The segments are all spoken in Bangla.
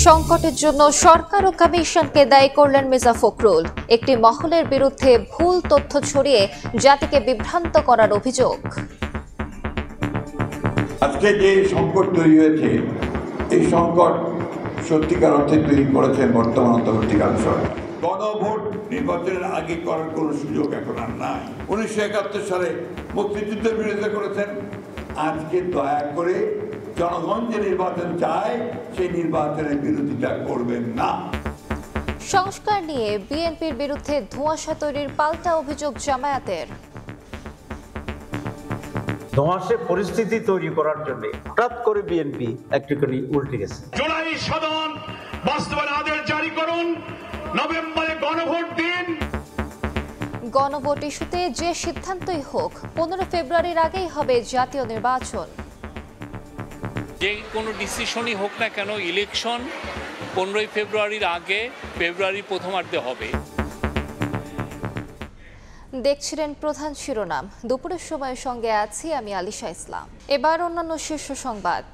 সংকটের জন্য সরকার ও কমিশনকে দায়ী করলেন মির্জা ফখরুল। একটি মহলের বিরুদ্ধে ভুল তথ্য ছড়িয়ে জাতিকে বিভ্রান্ত করার অভিযোগ। আজকে যে সংকট তৈরি হয়েছে, এই সংকট সত্যিকার অর্থে তৈরি করেছেন বর্তমান অন্তর্বর্তীকালীন সরকার। গণভোট নির্বাচনের আগে করার কোনো সুযোগ এখন আর নাই। 1971 সালে মুক্তিযুদ্ধের বিরোধিতা করেছেন। আজকে দয়া করে জনগণ যে নির্বাচন চায় সেই নির্বাচনের বিরোধিতা করবেন না। সংস্কার নিয়ে বিএনপির বিরুদ্ধে ধোঁয়াশা তৈরির পাল্টা অভিযোগ জামায়াতের। ধোঁয়াশা পরিস্থিতি তৈরি করার জন্য হঠাৎ করে বিএনপি একটুখানি উল্টে গেছে। জুলাই সনদ বাস্তবায়ন আদেশ জারি করুন, নভেম্বরে গণভোট দিন। গণভোট ইস্যুতে যে সিদ্ধান্তই হোক, 15 ফেব্রুয়ারির আগেই হবে জাতীয় নির্বাচন। যে কোনো ডিসিশনই হোক না কেন, ইলেকশন 15 ফেব্রুয়ারির আগে, ফেব্রুয়ারির প্রথমার্ধে হবে। দেখছিলেন প্রধান শিরোনাম। দুপুরের সময়ের সঙ্গে আছি আমি আলিশা ইসলাম। এবার অন্যান্য শীর্ষ সংবাদ।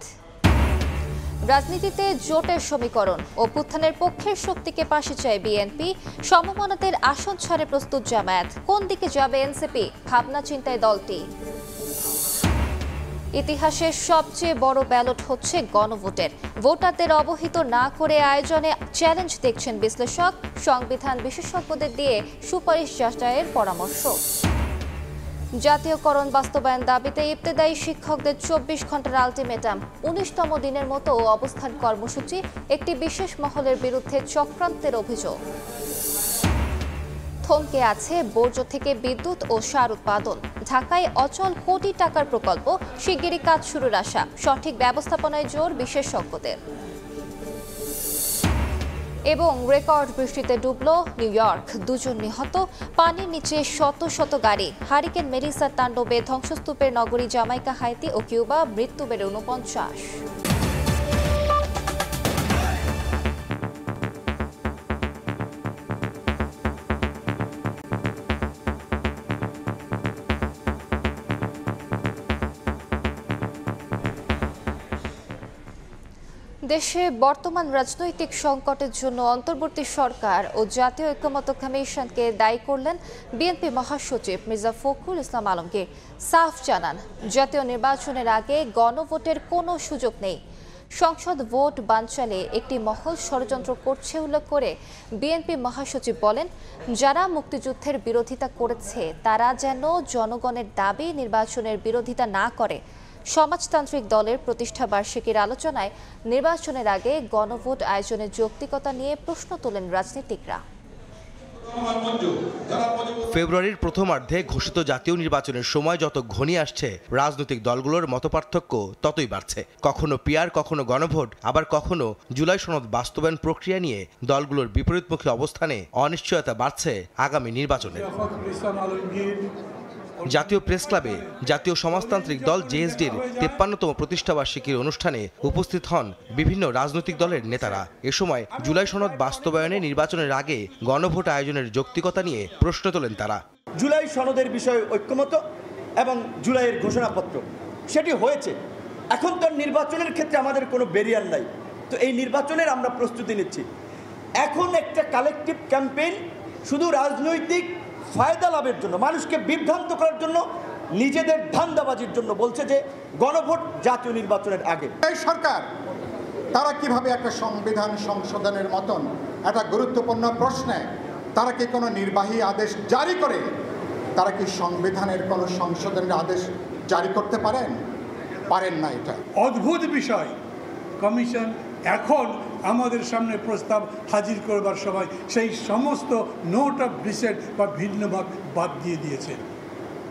রাজনীতিতে জোটের সমীকরণ, অভ্যুত্থানের পক্ষের শক্তিকে পাশে চায় বিএনপি। সমমনাদের আসন ছাড়ে প্রস্তুত জামায়াত। কোন দিকে যাবে এনসিপি, ভাবনা চিন্তায় দলটি। ইতিহাসের সবচেয়ে বড় ব্যালট হচ্ছে গণভোটের। ভোটারদের অবহিত না করে আয়োজনে চ্যালেঞ্জ দেখছেন বিশ্লেষক। সংবিধান বিশেষজ্ঞদের দিয়ে সুপারিশ যাচাইয়ের পরামর্শ। জাতীয়করণ বাস্তবায়ন দাবিতে ইবতেদায়ী শিক্ষকদের 24 ঘন্টার আলটিমেটাম। 19তম দিনের মতো অবস্থান কর্মসূচি। একটি বিশেষ মহলের বিরুদ্ধে চক্রান্তের অভিযোগ। থমকে আছে বর্জ্য থেকে বিদ্যুৎ ও সার উৎপাদন। ঢাকায় অচল কোটি টাকার প্রকল্প, শিগগিরই কাজ শুরুর আশা। সঠিক ব্যবস্থাপনায় জোর বিশেষজ্ঞদের। এবং রেকর্ড বৃষ্টিতে ডুবল নিউ ইয়র্ক, 2 জন নিহত। পানির নিচে শত শত গাড়ি। হারিকেন মেলিসার তাণ্ডবে ধ্বংসস্তূপের নগরী জামাইকা, হাইতি ও কিউবা। মৃত্যু বেড়ে 49। দেশে বর্তমান রাজনৈতিক সংকটের জন্য অন্তর্বর্তী সরকার ও জাতীয় ঐক্যমত্য কমিশনকে দায়ী করলেন বিএনপি মহাসচিব মির্জা ফখরুল ইসলাম আলমগীর। সাফ জানান, জাতীয় নির্বাচনের আগে গণভোটের কোনো সুযোগ নেই। সংসদ ভোট বানচালে একটি মহল ষড়যন্ত্র করছে উল্লেখ করে বিএনপি মহাসচিব বলেন, যারা মুক্তিযুদ্ধের বিরোধিতা করেছে তারা যেন জনগণের দাবি নির্বাচনের বিরোধিতা না করে। সমাজতান্ত্রিক দলের প্রতিষ্ঠা বার্ষিকীর আলোচনায় নির্বাচনের আগে গণভোট আয়োজনের যৌক্তিকতা নিয়ে প্রশ্ন তোলেন রাজনীতিকরা। ফেব্রুয়ারির প্রথমার্ধে ঘোষিত জাতীয় নির্বাচনের সময় যত ঘনিয়ে আসছে, রাজনৈতিক দলগুলোর মতপার্থক্য ততই বাড়ছে। কখনো পিআর, কখনো গণভোট, আবার কখনো জুলাই সনদ বাস্তবায়ন প্রক্রিয়া নিয়ে দলগুলোর বিপরীতমুখী অবস্থানে অনিশ্চয়তা বাড়ছে আগামী নির্বাচনে। জাতীয় প্রেস ক্লাবে জাতীয় সমাজতান্ত্রিক দল জেএসডির 53তম প্রতিষ্ঠাবার্ষিকীর অনুষ্ঠানে উপস্থিত হন বিভিন্ন রাজনৈতিক দলের নেতারা। এ সময় জুলাই সনদ বাস্তবায়নে নির্বাচনের আগে গণভোট আয়োজনের যৌক্তিকতা নিয়ে প্রশ্ন তোলেন তারা। জুলাই সনদের বিষয়ে ঐক্যমত এবং জুলাইয়ের ঘোষণাপত্র সেটি হয়েছে। এখন তো নির্বাচনের ক্ষেত্রে আমাদের কোনো ব্যারিয়ার নাই, তো এই নির্বাচনের আমরা প্রস্তুতি নিচ্ছি। এখন একটা কালেকটিভ ক্যাম্পেইন শুধু রাজনৈতিক ফায়দা লাভের জন্য, মানুষকে বিভ্রান্ত করার জন্য, নিজেদের ধান্দাবাজির জন্য বলছে যে গণভোট জাতীয় নির্বাচনের আগে। এই সরকার তারা কিভাবে একটা সংবিধান সংশোধনের মতন একটা গুরুত্বপূর্ণ প্রশ্নে তারা কি কোনো নির্বাহী আদেশ জারি করে, তারা কি সংবিধানের কোনো সংশোধনের আদেশ জারি করতে পারেন না। এটা অদ্ভুত বিষয়। কমিশন এখন আমাদের সামনে প্রস্তাব হাজির করবার সময় সেই সমস্ত নোট অফ ডিসেন্ট বা ভিন্ন মত বাদ দিয়ে দিয়েছে।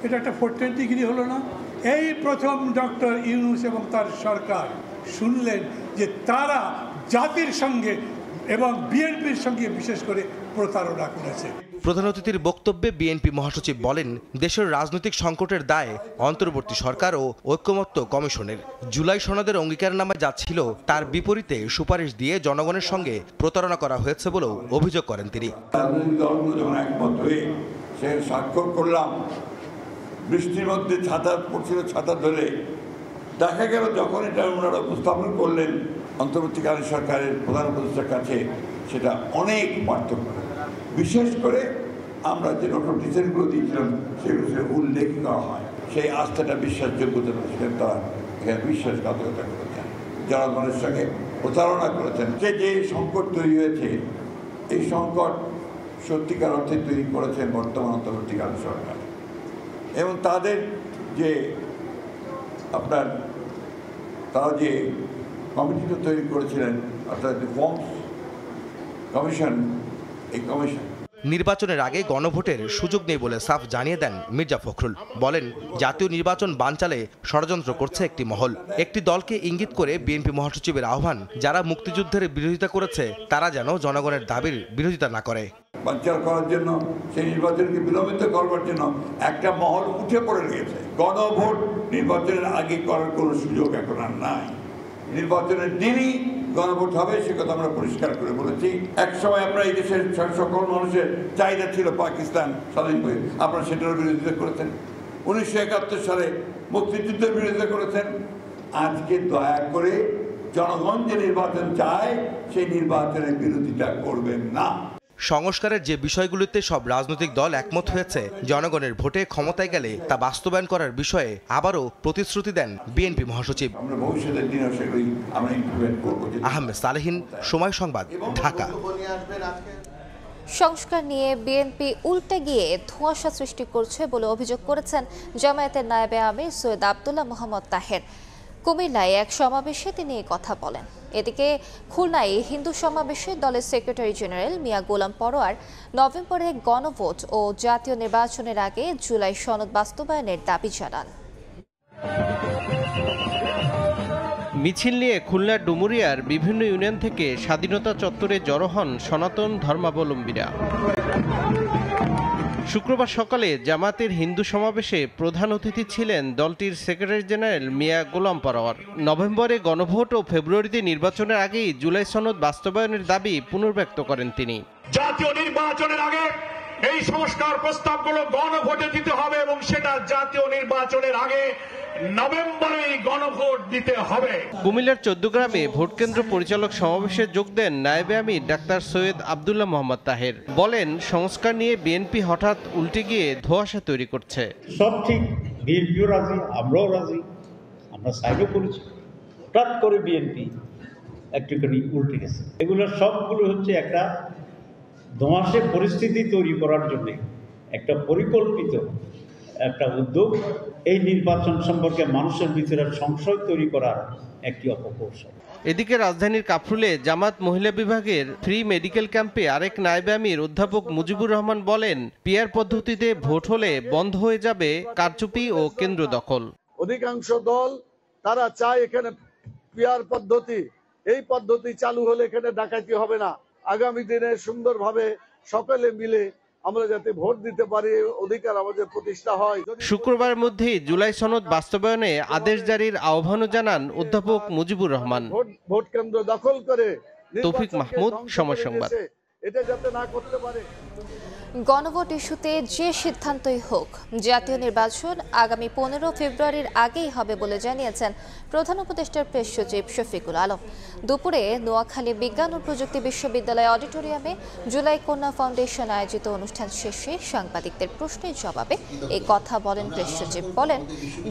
এটা একটা 410 ডিগ্রি হলো না? এই প্রথম ডক্টর ইউনূস এবং তার সরকার শুনলেন যে তারা জাতির সঙ্গে এবং বিএনপির সঙ্গে বিশেষ করে প্রতারণা করেছে। প্রধান অতিথির বক্তব্যে বিএনপি মহাসচিব বলেন, দেশের রাজনৈতিক সংকটের দায় অন্তর্বর্তী সরকার ও ঐক্যমত্য কমিশনের। জুলাই সনদের অঙ্গীকারনামা যা ছিল তার বিপরীতে সুপারিশ দিয়ে জনগণের সঙ্গে প্রতারণা করা হয়েছে বলেও অভিযোগ করেন তিনি। একমত হয়ে সে স্বাক্ষর করলাম, বৃষ্টির মধ্যে ছাতা পড়ছিল, ছাতা ধরে দেখা গেল যখন এটা ওনারা উপস্থাপন করলেন অন্তর্বর্তীকালীন সরকারের প্রধান উপদেষ্টার কাছে সেটা অনেক পার্থক্য। বিশেষ করে আমরা যে নোটিশগুলো দিয়েছিলাম সেগুলো উল্লেখ করা হয়, সেই আস্থাটা বিশ্বাসযোগ্যতা সেখানে তারা এখানে বিশ্বাসঘাতকতা করেছেন, জনগণের সঙ্গে প্রতারণা করেছেন। যে সংকট তৈরি হয়েছে, এই সংকট সত্যিকার অর্থে তৈরি করেছেন বর্তমান অন্তর্বর্তীকালীন সরকার এবং তাদের যে তারা যে কমিটিটা তৈরি করেছিলেন, অর্থাৎ রিফর্মস কমিশন, এই কমিশন। নির্বাচনের আগে গণভোটের সুযোগ নেই বলে সাফ জানিয়ে দেন মির্জা ফখরুল। বলেন, জাতীয় নির্বাচন বানচালে ষড়যন্ত্র করছে একটি মহল। একটি দলকে ইঙ্গিত করে বিএনপি মহাসচিবের আহ্বান, যারা মুক্তিযুদ্ধের বিরোধিতা করেছে তারা যেন জনগণের দাবির বিরোধিতা না করে। বানচাল করার জন্য, সেই নির্বাচনকে বিলম্বিত করবার জন্য একটা মহল উঠে পড়ে গেছে। গণভোট নির্বাচনের আগে করার কোনো সুযোগ এখন আর নাই। নির্বাচনের দিনই গণভোট হবে, সে কথা আমরা পরিষ্কার করে বলেছি। এক সময় আপনারা এই দেশের সকল মানুষের চাহিদা ছিল পাকিস্তান স্বাধীন হয়ে, আপনারা সেটার বিরোধিতা করেছেন। 1971 সালে মুক্তিযুদ্ধের বিরোধিতা করেছেন। আজকে দয়া করে জনগণ যে নির্বাচন চায় সেই নির্বাচনের বিরোধিতা করবেন না। সংস্কারের যে বিষয়গুলিতে সব রাজনৈতিক দল একমত হয়েছে, জনগণের ভোটে ক্ষমতায় গেলে তা বাস্তবায়ন করার বিষয়ে আবারও প্রতিশ্রুতি দেন বিএনপি মহাসচিব। আহমেদ সালেহীন, সময় সংবাদ, ঢাকা। সংস্কার নিয়ে বিএনপি উল্টে গিয়ে ধোঁয়াশা সৃষ্টি করছে বলে অভিযোগ করেছেন জামায়াতের নায়েবে আমির সৈয়দ আব্দুল্লাহ মোহাম্মদ তাহের। কুমিল্লায় এক সমাবেশে তিনি এই কথা বলেন। এদিকে খুলনায় হিন্দু সমাবেশে দলের সেক্রেটারি জেনারেল মিয়া গোলাম পরোয়ার নভেম্বরে গণভোট ও জাতীয় নির্বাচনের আগে জুলাই সনদ বাস্তবায়নের দাবি জানান। মিছিল নিয়ে খুলনার ডুমুরিয়ার বিভিন্ন ইউনিয়ন থেকে স্বাধীনতা চত্বরে জড়ো হন সনাতন ধর্মাবলম্বীরা। শুক্রবার সকালে জামাতের হিন্দু সমাবেশে প্রধান অতিথি ছিলেন দলটির সেক্রেটারি জেনারেল মিয়া গোলাম পরোয়ার। নভেম্বরে গণভোট ও ফেব্রুয়ারিতে নির্বাচনের আগেই জুলাই সনদ বাস্তবায়নের দাবি পুনর্ব্যক্ত করেন তিনি। জাতীয় নির্বাচনের আগে এই সংস্কার প্রস্তাবগুলো গণভোটে দিতে হবে এবং সেটা জাতীয় নির্বাচনের আগে নভেম্বরে গণভোট দিতে হবে। কুমিল্লার 14 গ্রামে ভোটকেন্দ্র পরিচালক সমাবেশে যোগ দেন নায়েবে আমির ডাক্তার সৈয়দ আব্দুল্লাহ মোহাম্মদ তাহের। বলেন, সংস্কার নিয়ে বিএনপি হঠাৎ উল্টে গিয়ে ধোঁয়াশা তৈরি করছে। সব ঠিক, বিএনপিও রাজি, আমরাও রাজি, আমরা সাইডও করেছি। হঠাৎ করে বিএনপি একটুখানি উল্টে গেছে। এগুলো সবগুলো হচ্ছে একটা ধোঁয়াশে পরিস্থিতি তৈরি করার জন্য একটা পরিকল্পিত একটা উদ্যোগ। এই নির্বাচন সম্পর্কে মানুষের ভিতরে সংশয় তৈরি করার একটি অপকৌশল। এদিকে রাজধানীর কাফরুলে জামাত মহিলা বিভাগের ফ্রি মেডিকেল ক্যাম্পে আরেক নায়েবে আমির অধ্যাপক মুজিবুর রহমান বলেন, পিআর পদ্ধতিতে ভোট হলে বন্ধ হয়ে যাবে কারচুপি ও কেন্দ্র দখল। অধিকাংশ দল তারা চায় এখানে পিআর পদ্ধতি, এই পদ্ধতি চালু হলে এখানে ডাকাতি হবে না। আগামী দিনে সুন্দরভাবে সকলে মিলে আমরা যাতে ভোট দিতে পারি, অধিকার আমাদের প্রতিষ্ঠা হয়। শুক্রবারের মধ্যেই জুলাই সনদ বাস্তবায়নে আদেশ জারির আহ্বানও জানান অধ্যাপক মুজিবুর রহমান। ভোট কেন্দ্র দখল করে তৌফিক মাহমুদ, সময় সংবাদ। এটা যাতে না করতে পারে। গণভোট ইস্যুতে যে সিদ্ধান্তই হোক, জাতীয় নির্বাচন আগামী 15 ফেব্রুয়ারির আগেই হবে বলে জানিয়েছেন প্রধান উপদেষ্টার প্রেস সচিব শফিকুল আলম। দুপুরে নোয়াখালী বিজ্ঞান ও প্রযুক্তি বিশ্ববিদ্যালয় অডিটোরিয়ামে জুলাই কন্যা ফাউন্ডেশন আয়োজিত অনুষ্ঠান শেষে সাংবাদিকদের প্রশ্নের জবাবে এই কথা বলেন প্রেস সচিব। বলেন,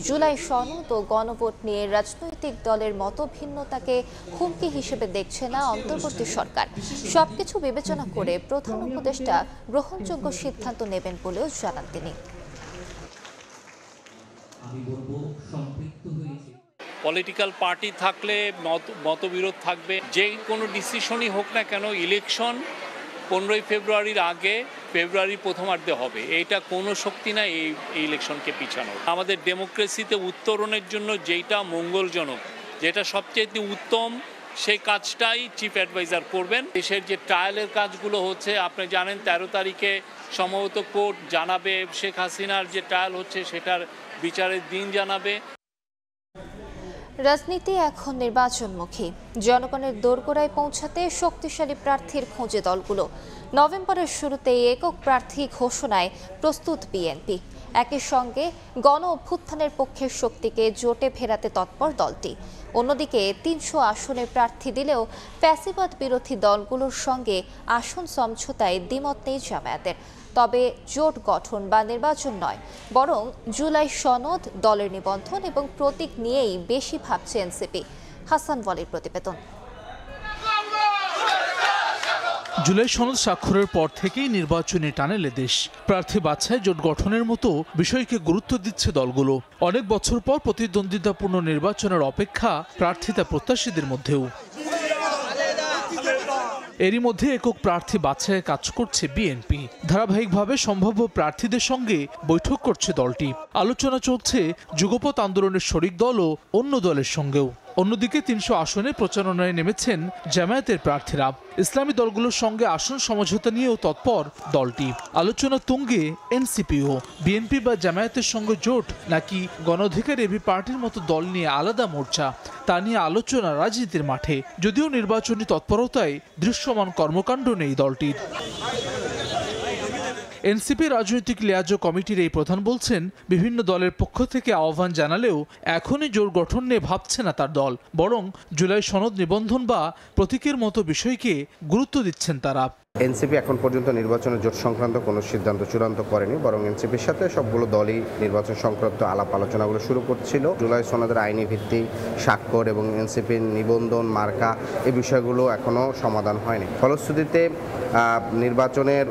জুলাই সনদ ও গণভোট নিয়ে রাজনৈতিক দলের মতভিন্নতাকে হুমকি হিসেবে দেখছে না অন্তর্বর্তী সরকার। সবকিছু বিবেচনা করে প্রধান উপদেষ্টা গ্রহণযোগ্য সিদ্ধান্ত নেবেন বলেও জানান তিনি। পলিটিক্যাল পার্টি থাকলে মতবিরোধ থাকবে, যে কোনো ডিসিশনই হোক না কেন, ইলেকশন 15 ফেব্রুয়ারির আগে ফেব্রুয়ারির প্রথমার্ধে হবে। এইটা কোনো শক্তি না এই ইলেকশনকে পিছানো। আমাদের ডেমোক্রেসিতে উত্তরণের জন্য যেটা মঙ্গলজনক, যেটা সবচেয়ে উত্তম, সেই কাজটাই চিফ অ্যাডভাইজার করবেন। দেশের যে ট্রায়ালের কাজগুলো হচ্ছে, আপনি জানেন 13 তারিখে সম্ভবত কোর্ট জানাবে শেখ হাসিনার যে ট্রায়াল হচ্ছে সেটার বিচারের দিন জানাবে। রাজনীতি এখন নির্বাচনমুখী। জনগণের দোরগোড়ায় পৌঁছাতে শক্তিশালী প্রার্থীর খোঁজে দলগুলো। নভেম্বরের শুরুতেই একক প্রার্থী ঘোষণায় প্রস্তুত বিএনপি। একই সঙ্গে গণ অভ্যুত্থানের পক্ষের শক্তিকে জোটে ফেরাতে তৎপর দলটি। অন্যদিকে ৩০০ আসনে প্রার্থী দিলেও ফ্যাসিবাদ বিরোধী দলগুলোর সঙ্গে আসন সমঝোতায় দ্বিমত নেই জামায়াতের। তবে জোট গঠন বা নির্বাচন নয়, বরং জুলাই সনদ, দলের নিবন্ধন এবং প্রতীক নিয়েই বেশি ভাবছে এনসিপি। হাসান ওয়ালির প্রতিবেদন। জুলাই সনদ স্বাক্ষরের পর থেকেই নির্বাচনী টানেলে দেশ। প্রার্থী বাছাই, জোট গঠনের মতো বিষয়কে গুরুত্ব দিচ্ছে দলগুলো। অনেক বছর পর প্রতিদ্বন্দ্বিতাপূর্ণ নির্বাচনের অপেক্ষা প্রার্থিতা প্রত্যাশীদের মধ্যেও। এরই মধ্যে একক প্রার্থী বাছাইয়ে কাজ করছে বিএনপি। ধারাবাহিকভাবে সম্ভাব্য প্রার্থীদের সঙ্গে বৈঠক করছে দলটি। আলোচনা চলছে যুগপৎ আন্দোলনের শরিক দল ও অন্য দলের সঙ্গেও। অন্যদিকে ৩০০ আসনে প্রচারণায় নেমেছেন জামায়াতের প্রার্থীরা। ইসলামী দলগুলোর সঙ্গে আসন সমঝোতা নিয়েও তৎপর দলটি। আলোচনা তুঙ্গে এনসিপিও। বিএনপি বা জামায়াতের সঙ্গে জোট নাকি গণ অধিকার এবি পার্টির মতো দল নিয়ে আলাদা মোর্চা, তা নিয়ে আলোচনা রাজনীতির মাঠে। যদিও নির্বাচনী তৎপরতায় দৃশ্যমান কর্মকাণ্ড নেই দলটির। এনসিপি রাজনৈতিক লিয়াজো কমিটির এই প্রধান বলছেন, বিভিন্ন দলের পক্ষ থেকে আহ্বান জানালেও এখনই জোট গঠন নিয়ে ভাবছে না তার দল, বরং জুলাই সনদ, নিবন্ধন বা প্রতীকের মতো বিষয়কে গুরুত্ব দিচ্ছেন তারা। এনসিপি এখন পর্যন্ত নির্বাচনের জোট সংক্রান্ত কোনো সিদ্ধান্ত চূড়ান্ত করেনি, বরং এনসিপির সাথে সবগুলো দলই নির্বাচন সংক্রান্ত আলাপ আলোচনাগুলো শুরু করছিল। জুলাই সনদের আইনি ভিত্তি, স্বাক্ষর এবং এনসিপির নিবন্ধন, মার্কা, এই বিষয়গুলো এখনও সমাধান হয়নি। ফলশ্রুতিতে নির্বাচনের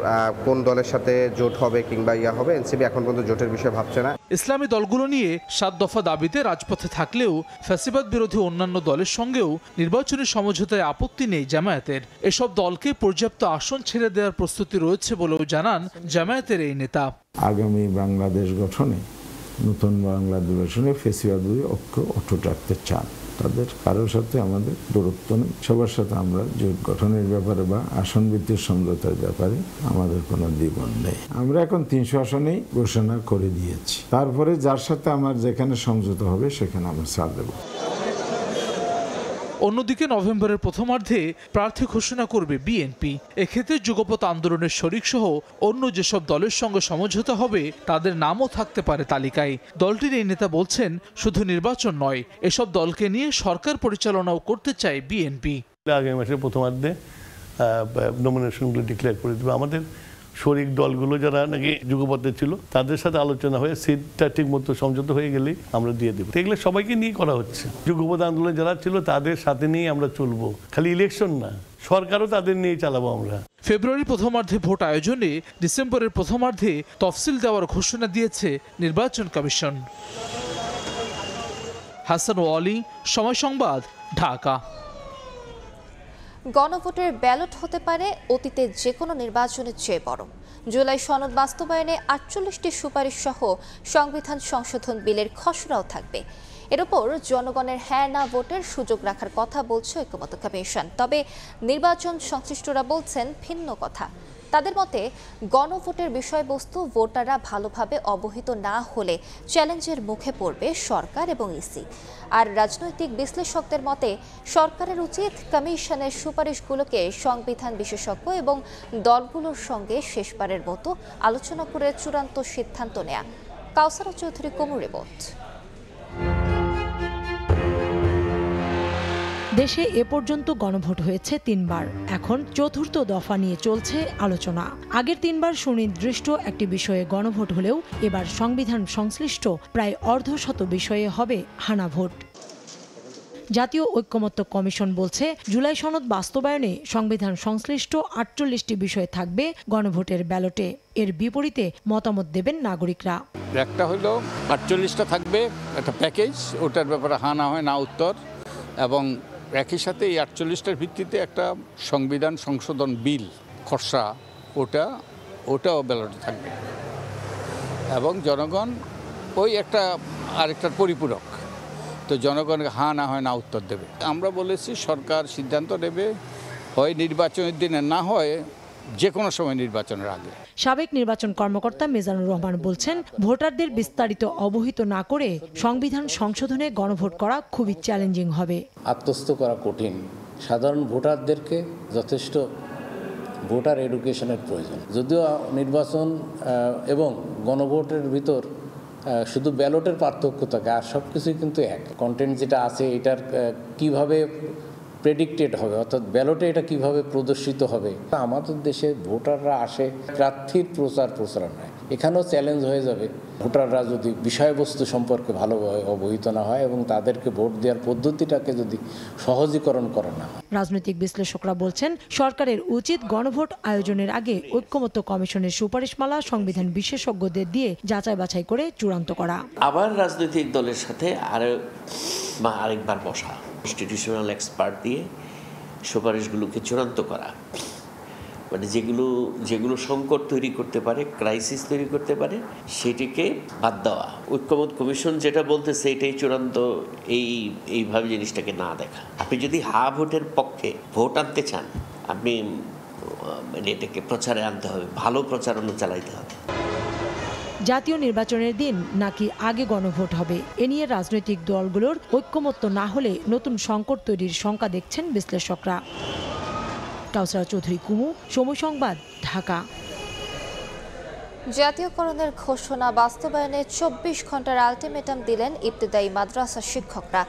কোন দলের সাথে জোট হবে কিংবা হবে, এনসিপি এখন পর্যন্ত জোটের বিষয়ে ভাবছে না। ইসলামী দলগুলো নিয়ে ৭ দফা দাবিতে রাজপথে থাকলেও ফ্যাসিবাদ বিরোধী অন্যান্য দলের সঙ্গেও নির্বাচনী সমঝোতায় আপত্তি নেই জামায়াতের। এসব দলকে পর্যাপ্ত আসন ছেড়ে দেওয়ার প্রস্তুতি রয়েছে বলেও জানান জামায়াতের এই নেতা। আগামী বাংলাদেশ গঠনে, নতুন বাংলা গঠনে ফ্যাসিবাদ ঐক্য অটুট রাখতে চান। তাদের কারোর সাথে আমাদের দূরত্ব নেই। সবার সাথে আমরা জোট গঠনের ব্যাপারে বা আসন ভিত্তিক সমঝোতার ব্যাপারে আমাদের কোনো দ্বিমত নেই। আমরা এখন ৩০০ আসনেই ঘোষণা করে দিয়েছি। তারপরে যার সাথে আমার যেখানে সমঝোতা হবে সেখানে আমরা ছাড় দেব। অন্যদিকে নভেম্বরের প্রথমার্ধে প্রার্থী ঘোষণা করবে বিএনপি। এক্ষেত্রে যুগপৎ আন্দোলনের শরিক সহ অন্য যেসব দলের সঙ্গে সমঝোতা হবে তাদের নামও থাকতে পারে তালিকায়। দলটির এই নেতা বলছেন, শুধু নির্বাচন নয়, এসব দলকে নিয়ে সরকার পরিচালনাও করতে চায় বিএনপি। আগামী মাসের প্রথমার্ধে নমিনেশনগুলো ডিক্লেয়ার করে দেবে। আমাদের শরিক দলগুলো যারা নাকি যুগপথে ছিল তাদের সাথে আলোচনা হয়ে সিটটা ঠিক মতো সমঝোতা হয়ে গেলেই আমরা দিয়ে দেবো। এগুলো সবাইকে নিয়ে করা হচ্ছে। যুগপথ আন্দোলন যারা ছিল তাদের সাথে নিয়ে আমরা চলবো, খালি ইলেকশন না, সরকারও তাদের নিয়ে চালাবো আমরা। ফেব্রুয়ারির প্রথমার্ধে ভোট আয়োজনে ডিসেম্বরের প্রথমার্ধে তফসিল দেওয়ার ঘোষণা দিয়েছে নির্বাচন কমিশন। হাসান ওয়ালি, সময় সংবাদ, ঢাকা। গণভোটের ব্যালট হতে পারে অতীতের যে কোনো নির্বাচনের চেয়ে বড়। জুলাই সনদ বাস্তবায়নে ৪৮টি সুপারিশ সহ সংবিধান সংশোধন বিলের খসড়াও থাকবে। এর উপর জনগণের হ্যাঁ না ভোটের সুযোগ রাখার কথা বলছে ঐক্যমত্য কমিশন। তবে নির্বাচন সংশ্লিষ্টরা বলছেন ভিন্ন কথা। তাদের মতে, গণভোটের বিষয়বস্তু ভোটাররা ভালোভাবে অবহিত না হলে চ্যালেঞ্জের মুখে পড়বে সরকার এবং ইসি। আর রাজনৈতিক বিশ্লেষকদের মতে, সরকারের উচিত কমিশনের সুপারিশগুলোকে সংবিধান বিশেষজ্ঞ এবং দলগুলোর সঙ্গে শেষবারের মতো আলোচনা করে চূড়ান্ত সিদ্ধান্ত নেয়া। কাউসারা চৌধুরী, কোমর রিপোর্ট। দেশে এ পর্যন্ত গণভোট হয়েছে ৩বার। এখন চতুর্থ দফা নিয়ে চলছে আলোচনা। আগের ৩বার সুনির্দিষ্ট একটি বিষয়ে গণভোট হলেও এবার সংবিধান সংশ্লিষ্ট প্রায় অর্ধশত বিষয়ে হবে হানা ভোট। জাতীয় ঐক্যমত্য কমিশন বলছে, জুলাই সনদ বাস্তবায়নে সংবিধান সংশ্লিষ্ট ৪৮টি বিষয় থাকবে গণভোটের ব্যালটে। এর বিপরীতে মতামত দেবেন নাগরিকরা। একটা হলো ৪৮টা থাকবে একটা প্যাকেজ, ওটার ব্যাপারে হা না হয় না উত্তর, এবং একই সাথে এই ৪৮টার ভিত্তিতে একটা সংবিধান সংশোধন বিল খসড়া, ওটাও ব্যালটে থাকবে, এবং জনগণ ওই আরেকটার পরিপূরক। তো জনগণকে হা না হয় না উত্তর দেবে। আমরা বলেছি সরকার সিদ্ধান্ত নেবে, হয় নির্বাচনের দিনে, না হয় যে কোনো সময় নির্বাচনের আগে। সাবেক নির্বাচন কর্মকর্তা মিজানুর রহমান বলছেন, ভোটারদের বিস্তারিত অবহিত না করে সংবিধান সংশোধনে গণভোট করা খুবই চ্যালেঞ্জিং হবে। আত্মস্থ করা কঠিন। সাধারণ ভোটারদেরকে যথেষ্ট ভোটার এডুকেশনের প্রয়োজন। যদিও নির্বাচন এবং গণভোটের ভিতর শুধু ব্যালটের পার্থক্য থাকে, আর সব কিছুই কিন্তু এক। কন্টেন্ট যেটা আছে এটার কিভাবে প্রেডিক্টেড হবে, অর্থাৎ ব্যালটে এটা কিভাবে প্রদর্শিত হবে। আমাদের দেশে ভোটাররা আসে প্রার্থীর প্রচারণায়, এখানেও চ্যালেঞ্জ হয়ে যাবে ভোটাররা যদি বিষয়বস্তু সম্পর্কে ভালোভাবে অবহিত না হয় এবং তাদেরকে ভোট দেওয়ার পদ্ধতিটাকে যদি সহজীকরণ করা না হয়। রাজনৈতিক বিশ্লেষকরা বলছেন সরকারের উচিত গণভোট আয়োজনের আগে ঐক্যমত্য কমিশনের সুপারিশমালা সংবিধান বিশেষজ্ঞদের দিয়ে যাচাই বাছাই করে চূড়ান্ত করা। আবার রাজনৈতিক দলের সাথে আরেকবার বসা, কনস্টিটিউশনাল এক্সপার্ট দিয়ে সুপারিশগুলোকে চূড়ান্ত করা, মানে যেগুলো সংকট তৈরি করতে পারে, ক্রাইসিস তৈরি করতে পারে, সেটিকে বাদ দেওয়া। ঐক্যমত কমিশন যেটা বলতেছে এটাই চূড়ান্ত, এইভাবে জিনিসটাকে না দেখা। আপনি যদি ভোটের পক্ষে ভোট আনতে চান, আপনি এটাকে প্রচারে আনতে হবে, ভালো প্রচারণা চালাইতে হবে। জাতীয় নির্বাচনের দিন নাকি আগে গণভোট হবে, এ নিয়ে রাজনৈতিক দলগুলোর ঐক্যমত্য না হলে নতুন সংকট তৈরির শঙ্কা দেখছেন বিশ্লেষকরা। কাউসারা চৌধুরী কুমু, সময় সংবাদ, ঢাকা। জাতীয়করণের ঘোষণা বাস্তবায়নে 24 ঘন্টার আলটিমেটাম দিলেন ইবতেদায়ী মাদ্রাসা শিক্ষকরা।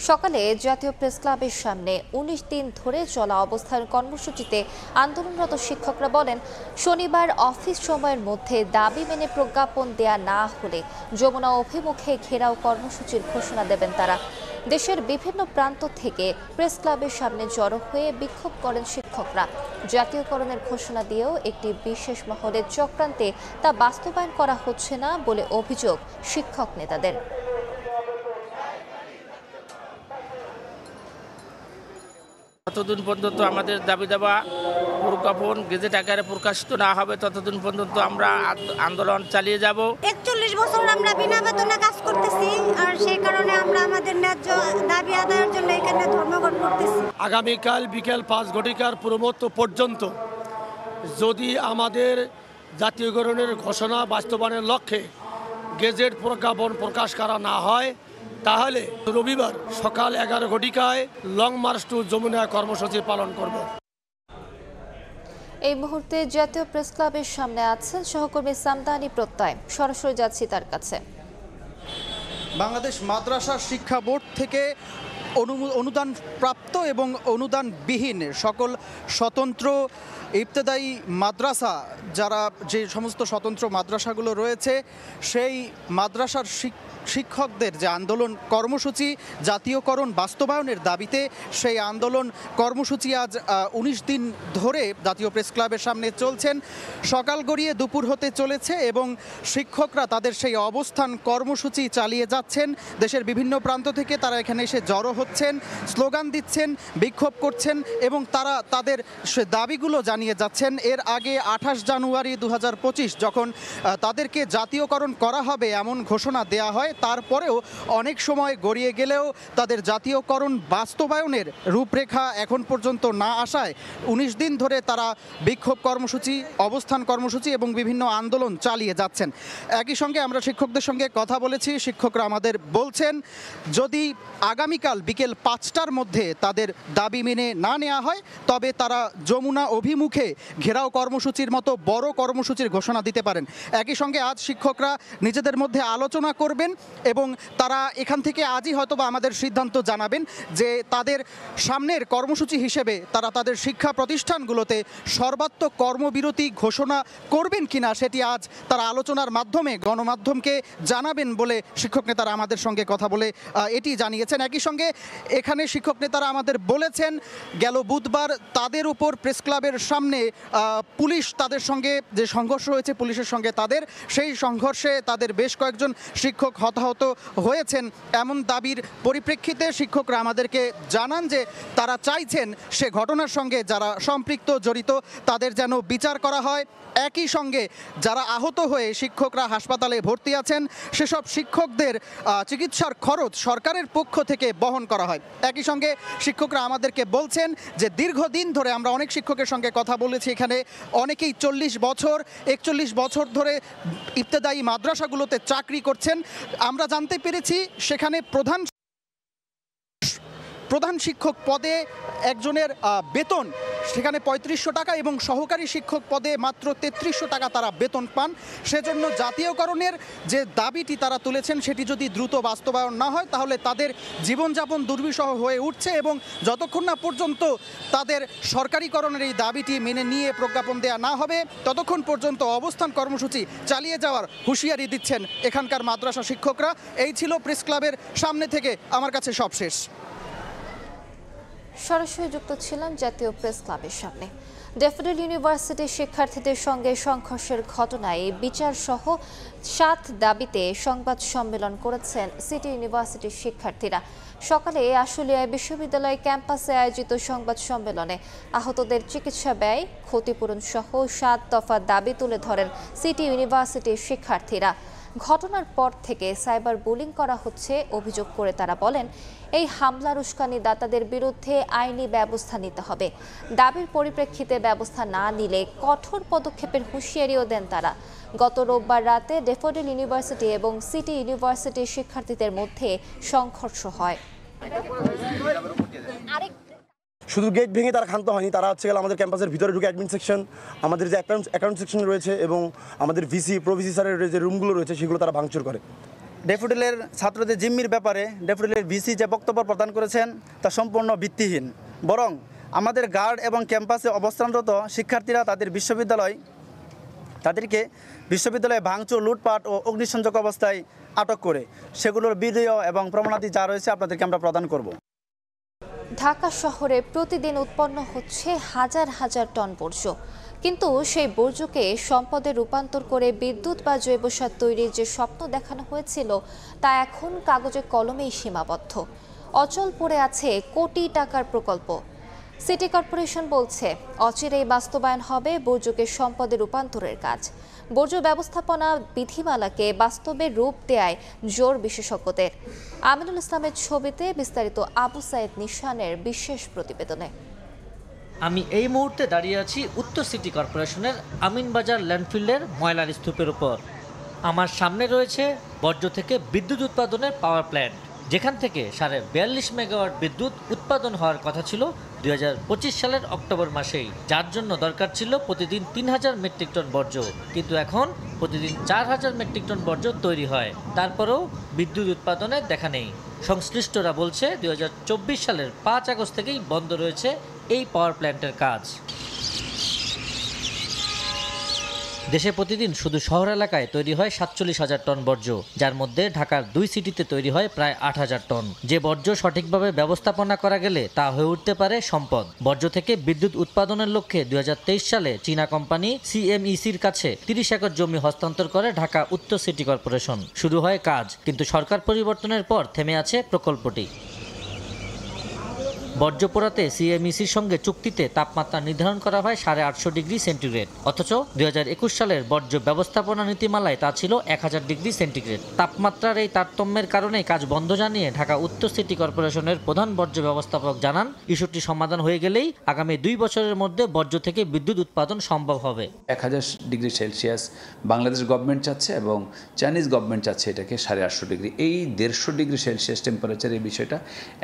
সকালে জাতীয় প্রেস ক্লাবের সামনে 19 দিন ধরে চলা অবস্থান কর্মসূচিতে আন্দোলনরত শিক্ষকরা বলেন, শনিবার অফিস সময়ের মধ্যে দাবি মেনে প্রজ্ঞাপন দেয়া না হলে যমুনা অভিমুখে ঘেরাও কর্মসূচির ঘোষণা দেবেন তারা। দেশের বিভিন্ন প্রান্ত থেকে প্রেস ক্লাবের সামনে জড়ো হয়ে বিক্ষোভ করেন শিক্ষকরা। জাতীয়করণের ঘোষণা দিয়েও একটি বিশেষ মহলের চক্রান্তে তা বাস্তবায়ন করা হচ্ছে না বলে অভিযোগ শিক্ষক নেতাদের। ততদিন পর্যন্ত আমাদের দাবি দাবা প্রজ্ঞাপন গেজেট আকারে প্রকাশিত না হবে ততদিন পর্যন্ত আমরা আন্দোলন চালিয়ে যাব। 41 বছর আমরা বিনা বেতনে কাজ করতেছি, আর সেই কারণে আমরা আমাদের ন্যায্য দাবি আদায়ের জন্য এখানে ধর্মঘট করতেছি। আগামীকাল বিকেল 5 ঘটিকার পূর্বমুহূর্ত পর্যন্ত যদি আমাদের জাতীয়করণের ঘোষণা বাস্তবায়নের লক্ষ্যে গেজেট প্রজ্ঞাপন প্রকাশ করা না হয়, তাহলে রবিবার সকাল 11 ঘটিকায় লং মার্চ টু যমুনা কর্মসূচি পালন করব। এই মুহূর্তে জাতীয় প্রেস ক্লাবের সামনে আছেন সহকর্মী সামদানি প্রত্যয়, সরাসরি যাচ্ছি তার কাছে। বাংলাদেশ মাদ্রাসা শিক্ষা বোর্ড থেকে অনুদান প্রাপ্ত এবং অনুদানবিহীন সকল স্বতন্ত্র ইবতেদায়ী মাদ্রাসা, যে সমস্ত স্বতন্ত্র মাদ্রাসাগুলো রয়েছে, সেই মাদ্রাসার শিক্ষকদের যে আন্দোলন কর্মসূচি জাতীয়করণ বাস্তবায়নের দাবিতে, সেই আন্দোলন কর্মসূচি আজ 19 দিন ধরে জাতীয় প্রেস ক্লাবের সামনে চলছেন। সকাল গড়িয়ে দুপুর হতে চলেছে এবং শিক্ষকরা তাদের সেই অবস্থান কর্মসূচি চালিয়ে যাচ্ছেন। দেশের বিভিন্ন প্রান্ত থেকে তারা এখানে এসে জড়ো হচ্ছেন, স্লোগান দিচ্ছেন, বিক্ষোভ করছেন এবং তারা তাদের দাবিগুলো জানিয়ে যাচ্ছেন। এর আগে 28 জানুয়ারি 2025 যখন তাদেরকে জাতীয়করণ করা হবে এমন ঘোষণা দেয়া হয়, তারপরেও অনেক সময় গড়িয়ে গেলেও তাদের জাতীয়করণ বাস্তবায়নের রূপরেখা এখন পর্যন্ত না আসায় 19 দিন ধরে তারা বিক্ষোভ কর্মসূচি, অবস্থান কর্মসূচি এবং বিভিন্ন আন্দোলন চালিয়ে যাচ্ছেন। একই সঙ্গে আমরা শিক্ষকদের সঙ্গে কথা বলেছি, শিক্ষকরা আমাদের বলছেন যদি আগামীকাল বিকেল 5টার মধ্যে তাদের দাবি মেনে না নেওয়া হয় তবে তারা যমুনা অভিমুখে ঘেরাও কর্মসূচির মতো বড় কর্মসূচির ঘোষণা দিতে পারেন। একই সঙ্গে আজ শিক্ষকরা নিজেদের মধ্যে আলোচনা করবেন এবং তারা এখান থেকে আজই হয়তোবা আমাদের সিদ্ধান্ত জানাবেন যে তাদের সামনের কর্মসূচি হিসেবে তারা তাদের শিক্ষা প্রতিষ্ঠানগুলোতে সর্বাত্মক কর্মবিরতি ঘোষণা করবেন কিনা, সেটি আজ তারা আলোচনার মাধ্যমে গণমাধ্যমকে জানাবেন বলে শিক্ষক নেতারা আমাদের সঙ্গে কথা বলে এটি জানিয়েছেন। একই সঙ্গে এখানে শিক্ষক নেতারা আমাদের বলেছেন গেল বুধবার তাদের উপর প্রেস ক্লাবের সামনে পুলিশ, তাদের সঙ্গে যে সংঘর্ষ হয়েছে পুলিশের সঙ্গে তাদের, সেই সংঘর্ষে তাদের বেশ কয়েকজন শিক্ষক হতাহত হয়েছেন। এমন দাবির পরিপ্রেক্ষিতে শিক্ষকরা আমাদেরকে জানান যে তারা চাইছেন সে ঘটনার সঙ্গে যারা সম্পৃক্ত জড়িত তাদের যেন বিচার করা হয়। একই সঙ্গে যারা আহত হয়ে শিক্ষকরা হাসপাতালে ভর্তি আছেন সেসব শিক্ষকদের চিকিৎসার খরচ সরকারের পক্ষ থেকে বহন করা হয়। একই সঙ্গে শিক্ষকরা আমাদেরকে বলছেন যে দীর্ঘদিন ধরে আমরা অনেক শিক্ষকের সঙ্গে কথা বলেছি, এখানে অনেকেই 40 বছর 41 বছর ধরে ইবতেদায়ী মাদ্রাসাগুলোতে চাকরি করছেন। আমরা জানতে পেরেছি সেখানে প্রধান শিক্ষক পদে একজনের বেতন সেখানে ৩৫০০ টাকা এবং সহকারী শিক্ষক পদে মাত্র ৩৩০০ টাকা তারা বেতন পান। সেজন্য জাতীয়করণের যে দাবিটি তারা তুলেছেন সেটি যদি দ্রুত বাস্তবায়ন না হয় তাহলে তাদের জীবনযাপন দুর্বিষহ হয়ে উঠছে এবং যতক্ষণ না পর্যন্ত তাদের সরকারিকরণের এই দাবিটি মেনে নিয়ে প্রজ্ঞাপন দেওয়া না হবে ততক্ষণ পর্যন্ত অবস্থান কর্মসূচি চালিয়ে যাওয়ার হুঁশিয়ারি দিচ্ছেন এখানকার মাদ্রাসা শিক্ষকরা। এই ছিল প্রেস ক্লাবের সামনে থেকে আমার কাছে সবশেষ। সরাসরি যুক্ত ছিলাম জাতীয় প্রেস ক্লাবের সামনে। ড্যাফোডিল ইউনিভার্সিটির শিক্ষার্থীদের সঙ্গে সংঘর্ষের ঘটনায় বিচার সহ 7 দাবিতে সংবাদ সম্মেলন করেছেন সিটি ইউনিভার্সিটির শিক্ষার্থীরা। সকালে আশুলিয়ায় বিশ্ববিদ্যালয় ক্যাম্পাসে আয়োজিত সংবাদ সম্মেলনে আহতদের চিকিৎসা ব্যয়, ক্ষতিপূরণ সহ 7 দফা দাবি তুলে ধরেন সিটি ইউনিভার্সিটির শিক্ষার্থীরা। ঘটনার পর থেকে সাইবার বুলিং করা হচ্ছে অভিযোগ করে তারা বলেন, এই হামলার উস্কানিদাতাদের বিরুদ্ধে আইনি ব্যবস্থা নিতে হবে। দাবির পরিপ্রেক্ষিতে ব্যবস্থা না নিলে কঠোর পদক্ষেপের হুঁশিয়ারিও দেন তারা। গত রোববার রাতে ড্যাফোডিল ইউনিভার্সিটি এবং সিটি ইউনিভার্সিটির শিক্ষার্থীদের মধ্যে সংঘর্ষ হয়। শুধু গেট ভেঙে তারা ক্ষান্ত হয়নি, তারা হচ্ছে আমাদের ক্যাম্পাসের ভিতরে ঢুকে অ্যাডমিন সেকশন, আমাদের যে অ্যাকাউন্ট সেকশন রয়েছে এবং আমাদের ভিসি প্রভিসি স্যারের যে রুমগুলো রয়েছে সেগুলো তারা ভাঙচুর করে। ড্যাফোডিলের ছাত্রদের জিম্মির ব্যাপারে ড্যাফোডিলের ভিসি যে বক্তব্য প্রদান করেছেন তা সম্পূর্ণ ভিত্তিহীন। বরং আমাদের গার্ড এবং ক্যাম্পাসে অবস্থানরত শিক্ষার্থীরা তাদেরকে বিশ্ববিদ্যালয়ে ভাঙচুর, লুটপাট ও অগ্নিসংযোগ অবস্থায় আটক করে সেগুলোর ভিডিও এবং প্রমাণাদি যা রয়েছে আপনাদেরকে আমরা প্রদান করব। ঢাকা শহরে প্রতিদিন উৎপন্ন হচ্ছে হাজার হাজার টন বর্জ্য, কিন্তু সেই বর্জ্যকে সম্পদে রূপান্তর করে বিদ্যুৎ বা জৈব সার তৈরির যে স্বপ্ন দেখানো হয়েছিল তা এখন কাগজে কলমেই সীমাবদ্ধ। অচল পড়ে আছে কোটি টাকার প্রকল্প। সিটি কর্পোরেশন বলছে অচিরেই বাস্তবায়ন হবে বর্জ্যকে সম্পদে রূপান্তরের কাজ। বর্জ্য ব্যবস্থাপনা বিধিমালাকে বাস্তবে রূপ দেয় জোর বিশেষজ্ঞদের। আমিনুল ইসলামের ছবিতে বিস্তারিত আবু সাইদ নিশানের বিশেষ প্রতিবেদনে। আমি এই মুহূর্তে দাঁড়িয়ে আছি উত্তর সিটি কর্পোরেশনের আমিনবাজার ল্যান্ডফিল্ডের ময়লার স্তূপের উপর। আমার সামনে রয়েছে বর্জ্য থেকে বিদ্যুৎ উৎপাদনের পাওয়ার প্ল্যান্ট, যেখান থেকে 42.5 মেগাওয়াট বিদ্যুৎ উৎপাদন হওয়ার কথা ছিল 2025 সালের অক্টোবর মাসেই, যার জন্য দরকার ছিল প্রতিদিন 3000 মেট্রিক টন বর্জ্য। কিন্তু এখন প্রতিদিন 4000 মেট্রিক টন বর্জ্য তৈরি হয়, তারপরেও বিদ্যুৎ উৎপাদনের দেখা নেই। সংশ্লিষ্টরা বলছে 2024 সালের 5 আগস্ট থেকেই বন্ধ রয়েছে এই পাওয়ার প্ল্যান্টের কাজ। দেশে প্রতিদিন শুধু শহর এলাকায় তৈরি হয় 47,000 টন বর্জ্য, যার মধ্যে ঢাকার 2 সিটিতে তৈরি হয় প্রায় 8,000 টন। যে বর্জ্য সঠিকভাবে ব্যবস্থাপনা করা গেলে তা হয়ে উঠতে পারে সম্পদ। বর্জ্য থেকে বিদ্যুৎ উৎপাদনের লক্ষ্যে 2023 সালে চীনা কোম্পানি CMECর কাছে 30 একর জমি হস্তান্তর করে ঢাকা উত্তর সিটি কর্পোরেশন। শুরু হয় কাজ, কিন্তু সরকার পরিবর্তনের পর থেমে আছে প্রকল্পটি। বর্জ্য পোড়াতে CMECর সঙ্গে চুক্তিতে তাপমাত্রা নির্ধারণ করা হয় 850 ডিগ্রি সেন্টিগ্রেড, অথচ 2021 সালের বর্জ্য ব্যবস্থাপনা নীতিমালায় তা ছিল 1000 ডিগ্রি সেন্টিগ্রেড। তাপমাত্রার এই তারতম্যের কারণে কাজ বন্ধ জানিয়ে ঢাকা উত্তর সিটি কর্পোরেশনের প্রধান বর্জ্য ব্যবস্থাপক জানান, ইস্যুটি সমাধান হয়ে গেলেই আগামী 2 বছরের মধ্যে বর্জ্য থেকে বিদ্যুৎ উৎপাদন সম্ভব হবে। 1000 ডিগ্রি সেলসিয়াস বাংলাদেশ গভর্নমেন্ট চাচ্ছে এবং চাইনিজ গভর্নমেন্ট চাচ্ছে এটাকে 850 ডিগ্রি। এই 150 ডিগ্রি সেলসিয়াস টেম্পারেচার এই বিষয়টা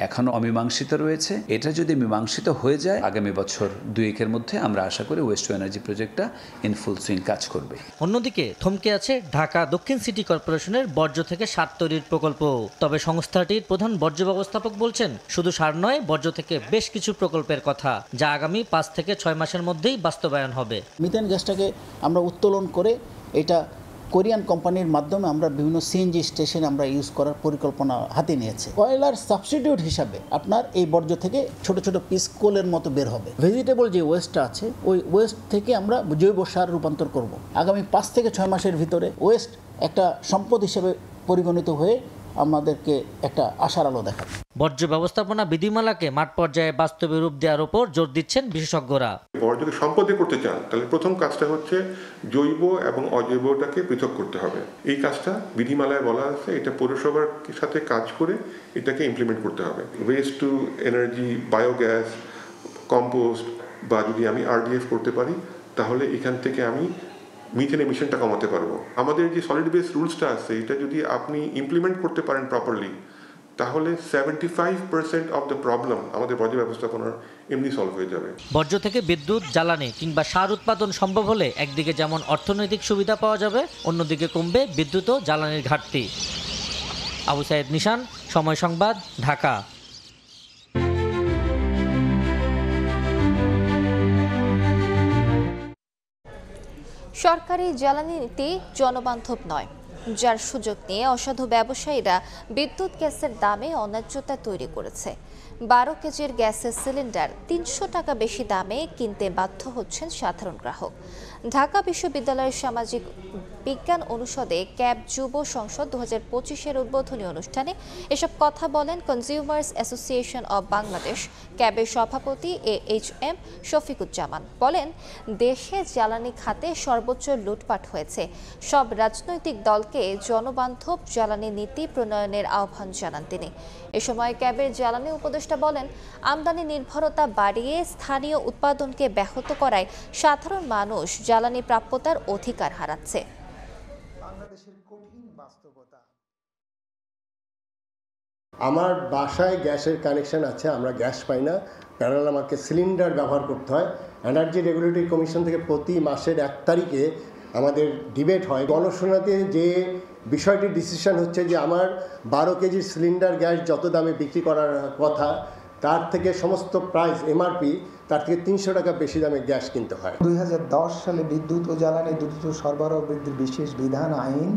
এখনও অমীমাংসিত রয়েছে। এটা যদি মীমাংসিত হয়ে যায় আগামী বছর 2-1 মধ্যে আমরা আশা করি ওয়েস্ট টু এনার্জি প্রজেক্টটা ইন ফুল সুইং কাজ করবে। অন্যদিকে থমকে আছে ঢাকা দক্ষিণ সিটি কর্পোরেশনের বর্জ্য থেকে সার তৈরির প্রকল্প। তবে সংস্থাটির প্রধান বর্জ্য ব্যবস্থাপক বলছেন, শুধু সার নয়, বর্জ্য থেকে বেশ কিছু প্রকল্পের কথা, যা আগামী 5 থেকে 6 মাসের মধ্যেই বাস্তবায়ন হবে। মিথেন গ্যাসটাকে আমরা উত্তোলন করে এটা কোরিয়ান কোম্পানির মাধ্যমে আমরা বিভিন্ন CNG স্টেশনে আমরা ইউজ করার পরিকল্পনা হাতে নিয়েছে। কয়লার সাবস্টিটিউট হিসাবে আপনার এই বর্জ্য থেকে ছোট ছোট পিস কোলের মতো বের হবে। ভেজিটেবল যে ওয়েস্টটা আছে ওই ওয়েস্ট থেকে আমরা জৈব সার রূপান্তর করব। আগামী 5 থেকে 6 মাসের ভিতরে ওয়েস্ট একটা সম্পদ হিসেবে পরিগণিত হয়ে আমাদেরকে একটা আশার আলো দেখাবে। বর্জ্য ব্যবস্থাপনা বিধিমালাকে মাঠ পর্যায়ে বাস্তবে রূপ দেওয়ার উপর জোর দিচ্ছেন বিশেষজ্ঞরা। বর্জ্যকে সম্পদে করতে চান তাহলে প্রথম কাজটা হচ্ছে জৈব এবং অজৈবটাকে পৃথক করতে হবে। এই কাজটা বিধিমালায় বলা আছে, এটা পৌরসভার সাথে কাজ করে এটাকে ইমপ্লিমেন্ট করতে হবে। Waste to energy, biogas, compost বা যদি আমি RDF করতে পারি তাহলে এখান থেকে আমি মিথেন এমিশনটা কমাতে পারবো। আমাদের যে সলিড বেস রুলসটা আছে এটা যদি আপনি ইমপ্লিমেন্ট করতে পারেন প্রপারলি তাহলে 75% অফ দ্য প্রবলেম আমাদের বর্জ্য ব্যবস্থাপনার এমনি সলভ হয়ে যাবে। বর্জ্য থেকে বিদ্যুৎ, জ্বালানি কিংবা সার উৎপাদন সম্ভব হলে একদিকে যেমন অর্থনৈতিক সুবিধা পাওয়া যাবে, অন্যদিকে কমবে বিদ্যুৎ ও জ্বালানির ঘাটতি। আবু সাইদ নিশান, সময় সংবাদ, ঢাকা। সরকারি জ্বালানি নীতি জনবান্ধব নয়, যার সুযোগ নিয়ে অসাধু ব্যবসায়ীরা বিদ্যুৎ গ্যাসের দামে অন্যায্যতা তৈরি করেছে। 12 কেজির গ্যাসের সিলিন্ডার 300 টাকা বেশি দামে কিনতে বাধ্য হচ্ছেন সাধারণ গ্রাহক। ঢাকা বিশ্ববিদ্যালয়ের সামাজিক বিজ্ঞান অনুষদে ক্যাব যুব সংসদ 2025-এর উদ্বোধনী অনুষ্ঠানে এসব কথা বলেন কনজিউমার্স অ্যাসোসিয়েশন অব বাংলাদেশ ক্যাবের সভাপতি AHM শফিকুজ্জামান। বলেন, দেশে জ্বালানি খাতে সর্বোচ্চ লুটপাট হয়েছে। সব রাজনৈতিক দলকে জনবান্ধব জ্বালানি নীতি প্রণয়নের আহ্বান জানান তিনি। এ সময় ক্যাবের জ্বালানি উপদেষ্টা বলেন, আমদানি নির্ভরতা বাড়িয়ে স্থানীয় উৎপাদনকে ব্যাহত করায় সাধারণ মানুষ জ্বালানি প্রাপ্যতার অধিকার হারাচ্ছে। আমার বাসায় গ্যাসের কানেকশন আছে, আমরা গ্যাস পাই না, প্যারালাল আমাকে সিলিন্ডার ব্যবহার করতে হয়। এনার্জি রেগুলেটরি কমিশন থেকে প্রতি মাসের 1 তারিখে আমাদের ডিবেট হয়। গণশুনানিতে যে বিষয়টি ডিসিশন হচ্ছে যে আমার 12 কেজির সিলিন্ডার গ্যাস যত দামে বিক্রি করার কথা তার থেকে সমস্ত প্রাইস এমআরপি তার থেকে 300 টাকা বেশি দামে গ্যাস কিনতে হয়। 2010 সালে বিদ্যুৎ ও জ্বালানি দ্রুত সরবরাহ বৃদ্ধির বিশেষ বিধান আইন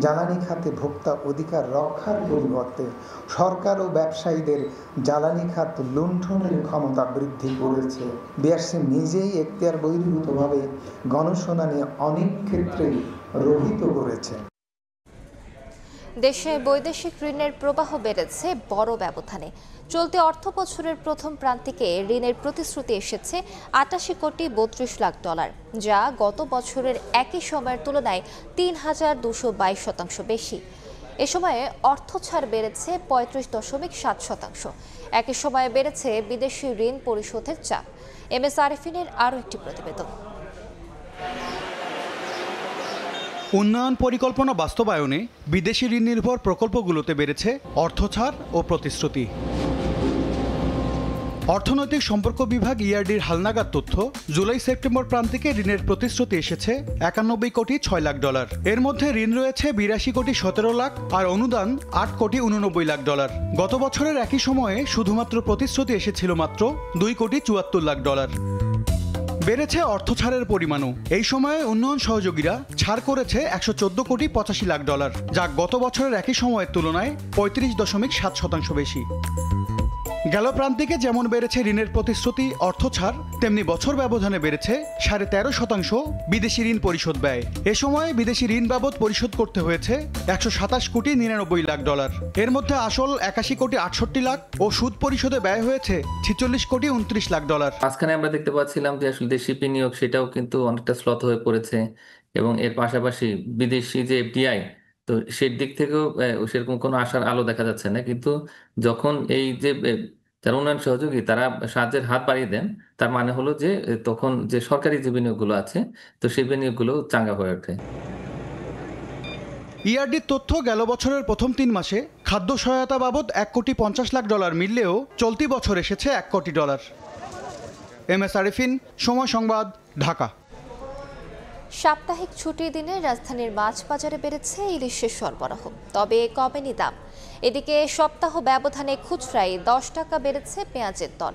জ্বালানি খাতে ভোক্তা অধিকার রক্ষার পরিবর্তে সরকার ও ব্যবসায়ীদের জ্বালানি খাত লুণ্ঠনের ক্ষমতা বৃদ্ধি করেছে। বিআরসি নিজেই এখতিয়ার বহির্ভূতভাবে গণশুনানি অনেক ক্ষেত্রেই রহিত করেছে। দেশে বৈদেশিক ঋণের প্রবাহ বেড়েছে বড় ব্যবধানে। চলতি অর্থ বছরের প্রথম প্রান্তিকে ঋণের প্রতিশ্রুতি এসেছে 88 কোটি 32 লাখ ডলার, যা গত বছরের একই সময়ের তুলনায় 3,222% বেশি। এ সময়ে অর্থ ছাড় বেড়েছে 35.7%। একই সময়ে বেড়েছে বিদেশি ঋণ পরিশোধের চাপ। MS আরিফিনের আরও একটি প্রতিবেদন। উন্নয়ন পরিকল্পনা বাস্তবায়নে বিদেশি ঋণ নির্ভর প্রকল্পগুলোতে বেড়েছে অর্থ ছাড় ও প্রতিশ্রুতি। অর্থনৈতিক সম্পর্ক বিভাগ ERDর হালনাগাদ তথ্য, জুলাই সেপ্টেম্বর প্রান্তিকে ঋণের প্রতিশ্রুতি এসেছে 91 কোটি 6 লাখ ডলার। এর মধ্যে ঋণ রয়েছে 82 কোটি 17 লাখ আর অনুদান 8 কোটি 89 লাখ ডলার। গত বছরের একই সময়ে শুধুমাত্র প্রতিশ্রুতি এসেছিল মাত্র 2 কোটি 74 লাখ ডলার। বেড়েছে অর্থ ছাড়ের পরিমাণও। এই সময়ে উন্নয়ন সহযোগীরা ছাড় করেছে 114 কোটি 85 লাখ ডলার, যা গত বছরের একই সময়ের তুলনায় 35.7% বেশি। গেল প্রান্তিকে যেমন বেড়েছে ঋণের প্রতিশ্রুতি, অর্থ ছাড়, তেমনি বছর ব্যবধানে বেড়েছে 13.5% বিদেশি ঋণ পরিশোধ ব্যয়। এ সময় বিদেশি ঋণ বাবদ পরিশোধ করতে হয়েছে 127 কোটি 99 লাখ ডলার। এর মধ্যে আসল 81 কোটি 68 লাখ ও সুদ পরিশোধে ব্যয় হয়েছে 46 কোটি 29 লাখ ডলার। মাঝখানে আমরা দেখতে পাচ্ছিলাম যে আসলে দেশি বিনিয়োগ সেটাও কিন্তু অনেকটা স্লথ হয়ে পড়েছে, এবং এর পাশাপাশি বিদেশি যে FDI, তো সেই দিক থেকেও সেরকম কোনো আশার আলো দেখা যাচ্ছে না। কিন্তু যখন এই যে যারা উন্নয়ন সহযোগী তারা সাহায্যের হাত বাড়িয়ে দেন, তার মানে হলো যে তখন যে সরকারি যে বিনিয়োগগুলো আছে, তো সেই বিনিয়োগগুলো চাঙ্গা হয়ে ওঠে। ERDর তথ্য, গেল বছরের প্রথম 3 মাসে খাদ্য সহায়তা বাবদ 1 কোটি 50 লাখ ডলার মিললেও চলতি বছর এসেছে 1 কোটি ডলার। MS আরিফিন, সময় সংবাদ, ঢাকা। সাপ্তাহিক ছুটির দিনে রাজধানীর মাছ বাজারে বেড়েছে ইলিশের সরবরাহ, তবে কমেনি দাম। এদিকে সপ্তাহ ব্যবধানে খুচরায় 10 টাকা বেড়েছে পেঁয়াজের দর।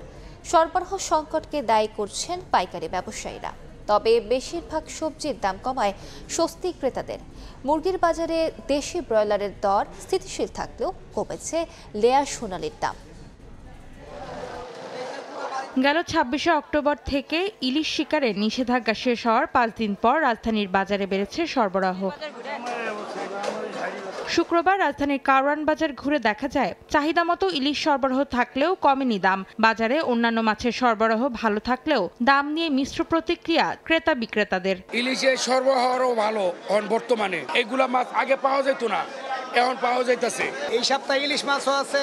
সরবরাহ সংকটকে দায়ী করছেন পাইকারি ব্যবসায়ীরা, তবে বেশিরভাগ সবজির দাম কমায় স্বস্তি ক্রেতাদের। মুরগির বাজারে দেশি ব্রয়লারের দর স্থিতিশীল থাকলেও কমেছে লেয়ার সোনালির দাম। গেল 26শে অক্টোবর থেকে ইলিশ শিকারের নিষেধাজ্ঞা শেষ হওয়ার 5 দিন পর রাজধানীর বাজারে বেড়েছে সরবরাহ। শুক্রবার রাজধানীর কারওয়ান বাজার ঘুরে দেখা যায় চাহিদা মতো ইলিশ সরবরাহ থাকলেও কমেনি দাম। বাজারে অন্যান্য মাছের সরবরাহ ভালো থাকলেও দাম নিয়ে মিশ্র প্রতিক্রিয়া ক্রেতা বিক্রেতাদের। ইলিশের সরবরাহও ভালো বর্তমানে, এগুলা মাছ আগে পাওয়া যেত না, এখন পাওয়া যাইতেছে। এই সপ্তাহে ইলিশ মাছও আছে,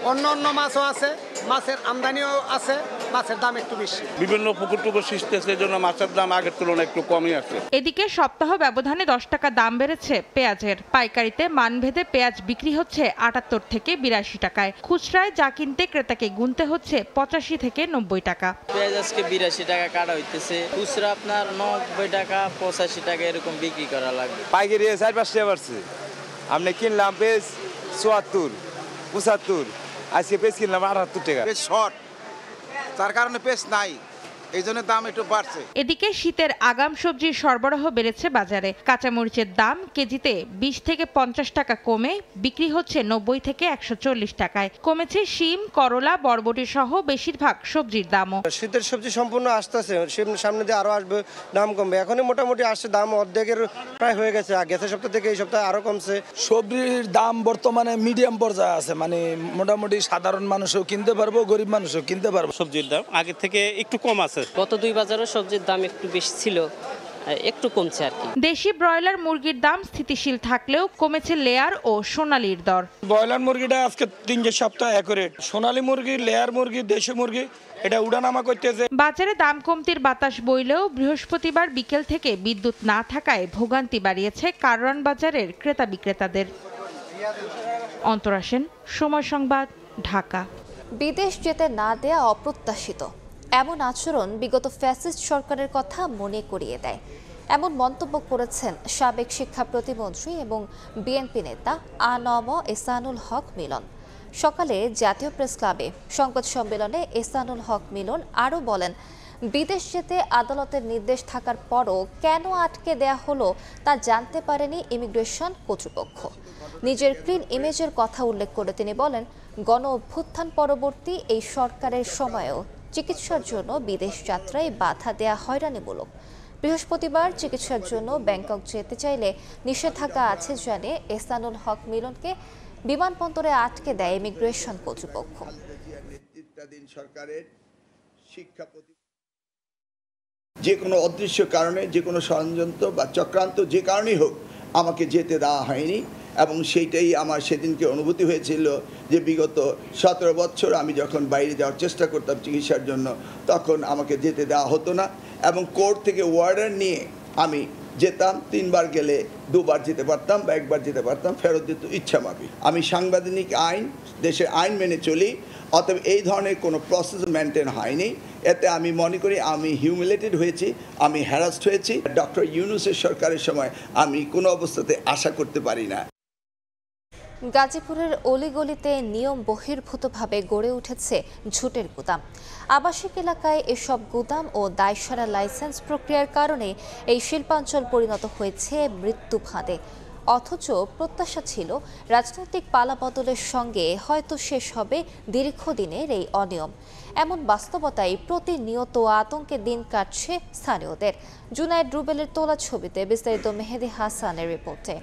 অন্য মাছও আছে, মাছের আমদানিও আছে। মাছের দাম একটু বেশি। বিভিন্ন পুকুর টুকুর সৃষ্টি হচ্ছে, এই জন্য মাছের দাম আগের তুলনায় একটু কমই আছে। এদিকে সপ্তাহ ব্যবধানে 10 টাকা দাম বেড়েছে পেঁয়াজের। পাইকারিতে মানভেদে পেঁয়াজ বিক্রি হচ্ছে 78 থেকে 82 টাকায়। খুচরায় যা কিনতে ক্রেতাকে গুনতে হচ্ছে 85 থেকে 90 টাকা। পেঁয়াজ আজকে 82 টাকা কাটা হইতেছে, খুচরা আপনার 90 টাকা 85 টাকা এরকম বিক্রি করা লাগবে। পাইকারি 4-5 টাকা বাড়ছে। আপনি কিনলাম পেঁয়াজ 74, 75, আজকে পেঁয়াজ কিনলাম 78 টাকা। শর্ট, তার কারণে পেঁয়াজ নাই, এই জন্য দাম একটু বাড়ছে। এদিকে শীতের আগাম সবজির সরবরাহ বেড়েছে বাজারে। কাঁচামরিচের দাম কেজিতে 20 থেকে 50 টাকা কমে বিক্রি হচ্ছে 90 থেকে 140 টাকায়। কমেছে শিম, করলা, বরবটি সহ বেশিরভাগ সবজির দামও। শীতের সবজি সম্পূর্ণ আসতেছে, সামনে দিয়ে আরো আসবে, দাম কমবে। এখনই মোটামুটি আসছে, দাম অর্ধেকের প্রায় হয়ে গেছে। গেছে সপ্তাহ থেকে এই সপ্তাহে আরো কমছে। সবজির দাম বর্তমানে মিডিয়াম পর্যায়ে আছে, মানে মোটামুটি সাধারণ মানুষও কিনতে পারবো, গরিব মানুষও কিনতে পারবো। সবজির দাম আগে থেকে একটু কম আছে। গত 2 বাজারও সবজির দাম একটু বেশি ছিল, একটু কমছে আর কি। দেশি ব্রয়লার মুরগির দাম স্থিতিশীল থাকলেও কমেছে লেয়ার ও সোনালীর দর। ব্রয়লার মুরগিটা আজকে 3 সপ্তাহ অ্যাকুরেট, সোনালী মুরগি, লেয়ার মুরগি, দেশি মুরগি এটা উঠানামা করতেছে। বাজারে দাম কমতির বাতাস বইলেও বৃহস্পতিবার বিকেল থেকে বিদ্যুৎ না থাকায় ভোগান্তি বাড়িয়েছে কারওয়ান বাজারের ক্রেতা বিক্রেতাদের। অন্তরা সেন, সময় সংবাদ, ঢাকা। বিদেশ যেতে না দেয়া অপ্রত্যাশিত এমন আচরণ বিগত ফ্যাসিস্ট সরকারের কথা মনে করিয়ে দেয়, এমন মন্তব্য করেছেন সাবেক শিক্ষা প্রতিমন্ত্রী এবং বিএনপি নেতা আ.ন.ম এহসানুল হক মিলন। সকালে জাতীয় প্রেস ক্লাবে সংবাদ সম্মেলনে এহসানুল হক মিলন আরও বলেন, বিদেশ যেতে আদালতের নির্দেশ থাকার পরও কেন আটকে দেয়া হলো তা জানতে পারেনি ইমিগ্রেশন কর্তৃপক্ষ। নিজের ক্লিন ইমেজের কথা উল্লেখ করে তিনি বলেন, গণ অভ্যুত্থান পরবর্তী এই সরকারের সময়েও চিকিৎসার জন্য বিদেশ যাত্রায় বাধা দেয়া হয়রানিমূলক। বৃহস্পতিবার চিকিৎসার জন্য ব্যাংকক যেতে চাইলে নিষেধাজ্ঞা আছে জানিয়ে এহসানুল হক মিলনকে বিমানবন্দরে আটকে দেয় ইমিগ্রেশন কর্তৃপক্ষ। যে কোনো অদৃশ্য কারণে, যে কোনো ষড়যন্ত্র বা চক্রান্ত যে কারণেই হোক আমাকে যেতে দেওয়া হয়নি, এবং সেইটাই আমার সেদিনকে অনুভূতি হয়েছিল যে বিগত 17 বছর আমি যখন বাইরে যাওয়ার চেষ্টা করতাম চিকিৎসার জন্য, তখন আমাকে যেতে দেওয়া হতো না, এবং কোর্ট থেকে ওয়ার্ডার নিয়ে আমি যেতাম। 3 বার গেলে 2 বার যেতে পারতাম বা 1 বার যেতে পারতাম, ফেরত দিত ইচ্ছা মাফিক। আমি সাংবিধানিক আইন, দেশের আইন মেনে চলি, অতএব এই ধরনের কোনো প্রসেস মেনটেন হয়নি। এতে আমি মনে করি আমি হিউমিলেটেড হয়েছি, আমি হ্যারাসড হয়েছি। ডক্টর ইউনূসের সরকারের সময় আমি কোনো অবস্থাতে আশা করতে পারি না। গাজীপুরের অলিগলিতে নিয়ম বহির্ভূতভাবে গড়ে উঠেছে ঝুটের গুদাম। আবাসিক এলাকায় এসব গুদাম ও দায়সারা লাইসেন্স প্রক্রিয়ার কারণে এই শিল্পাঞ্চল পরিণত হয়েছে মৃত্যু ফাঁদে। অথচ প্রত্যাশা ছিল রাজনৈতিক পালাবদলের সঙ্গে হয়তো শেষ হবে দীর্ঘদিনের এই অনিয়ম। এমন বাস্তবতায় প্রতিনিয়ত আতঙ্কে দিন কাটছে স্থানীয়দের। জুনায়েদ রুবেলের তোলা ছবিতে বিস্তারিত মেহেদি হাসানের রিপোর্টে।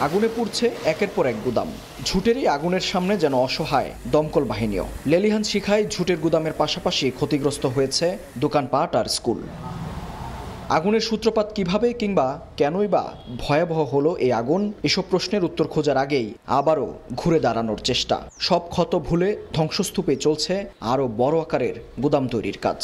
আগুনে পুড়ছে একের পর এক গুদাম। ঝুটেরই আগুনের সামনে যেন অসহায় দমকল বাহিনীও। লেলিহান শিখায় ঝুটের গুদামের পাশাপাশি ক্ষতিগ্রস্ত হয়েছে দোকানপাট আর স্কুল। আগুনের সূত্রপাত কিভাবে কিংবা কেনই বা ভয়াবহ হলো এই আগুন, এসব প্রশ্নের উত্তর খোঁজার আগেই আবারও ঘুরে দাঁড়ানোর চেষ্টা। সব ক্ষত ভুলে ধ্বংসস্তূপে চলছে আরও বড় আকারের গুদাম তৈরির কাজ।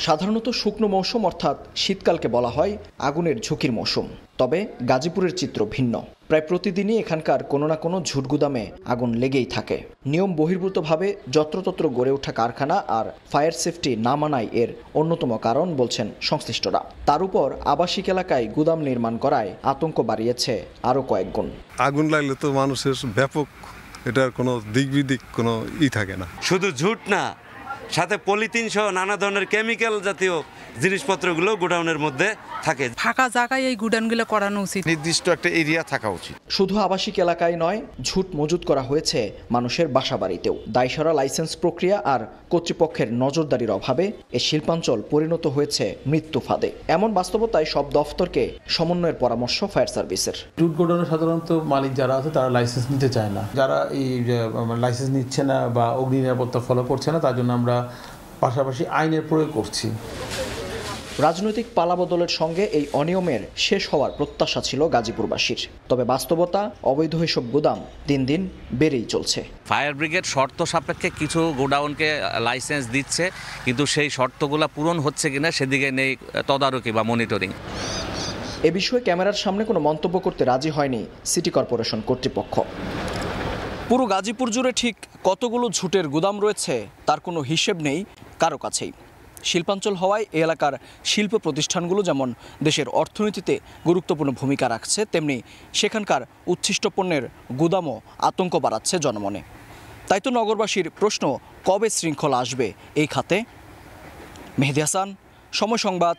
সাধারণত শুকনো মৌসুম অর্থাৎ শীতকালকে বলা হয় আগুনের ঝুঁকির মৌসুম, তবে গাজীপুরের চিত্র ভিন্ন। প্রায় প্রতিদিনই এখানকার কোনো না কোনো ঝুট গুদামে আগুন লেগেই থাকে। নিয়ম বহির্ভূতভাবে যত্রতত্র গড়ে ওঠা কারখানা আর ফায়ার সেফটি না মানাই এর অন্যতম কারণ বলছেন সংশ্লিষ্টরা। তার উপর আবাসিক এলাকায় গুদাম নির্মাণ করায় আতঙ্ক বাড়িয়েছে আরও কয়েক গুণ। আগুন লাগলে তো মানুষের ব্যাপক, এটার কোনো দিক বিদিক কোনো থাকে না। শুধু ঝুট না, সাথে পলিথিন সহ নানা ধরনের কেমিক্যাল জাতীয় জিনিসপত্রগুলো গোডাউনের মধ্যে থাকে। ফাঁকা জায়গায় এই গোডাউনগুলো করানো উচিত, নির্দিষ্ট একটা এরিয়া থাকা উচিত। শুধু আবাসিক এলাকায় নয়, ঝুট মজুত করা হয়েছে মানুষের বাসাবাড়িতেও। দায়সারা লাইসেন্স প্রক্রিয়া আর কর্তৃপক্ষের নজরদারির অভাবে এ শিল্পাঞ্চল পরিণত হয়েছে মৃত্যু ফাঁদে। এমন বাস্তবতায় সব দফতরকে সমন্বয়ের পরামর্শ ফায়ার সার্ভিসের। ঝুট গোডাউনে সাধারণত মালিক যারা আছে তারা লাইসেন্স নিতে চায় না। যারা এই লাইসেন্স নিচ্ছে না বা অগ্নি নিরাপত্তা ফলো করছে না, তার জন্য আমরা পাশাপাশি আইনের প্রয়োগ করছি। রাজনৈতিক পালাবদলের সঙ্গে এই অনিয়মের শেষ হওয়ার প্রত্যাশা ছিল গাজীপুরবাসীর। তবে বাস্তবতা, অবৈধ এসব গুদাম দিন দিন বেড়েই চলছে। ফায়ার ব্রিগেড শর্ত সাপেক্ষে কিছু গোডাউনকে লাইসেন্স দিচ্ছে, কিন্তু সেই শর্তগুলো পূরণ হচ্ছে কিনা সেদিকে নেই তদারকি বা মনিটরিং। এ বিষয়ে ক্যামেরার সামনে কোনো মন্তব্য করতে রাজি হয়নি সিটি কর্পোরেশন কর্তৃপক্ষ। পুরো গাজীপুর জুড়ে ঠিক কতগুলো ঝুটের গুদাম রয়েছে তার কোনো হিসেব নেই কারো কাছেই। শিল্পাঞ্চল হওয়ায় এ এলাকার শিল্প প্রতিষ্ঠানগুলো যেমন দেশের অর্থনীতিতে গুরুত্বপূর্ণ ভূমিকা রাখছে, তেমনি সেখানকার উচ্ছিষ্ট পণ্যের গুদামও আতঙ্ক বাড়াচ্ছে জনমনে। তাই তো নগরবাসীর প্রশ্ন, কবে শৃঙ্খলা আসবে এই খাতে? মেহেদী হাসান, সময় সংবাদ,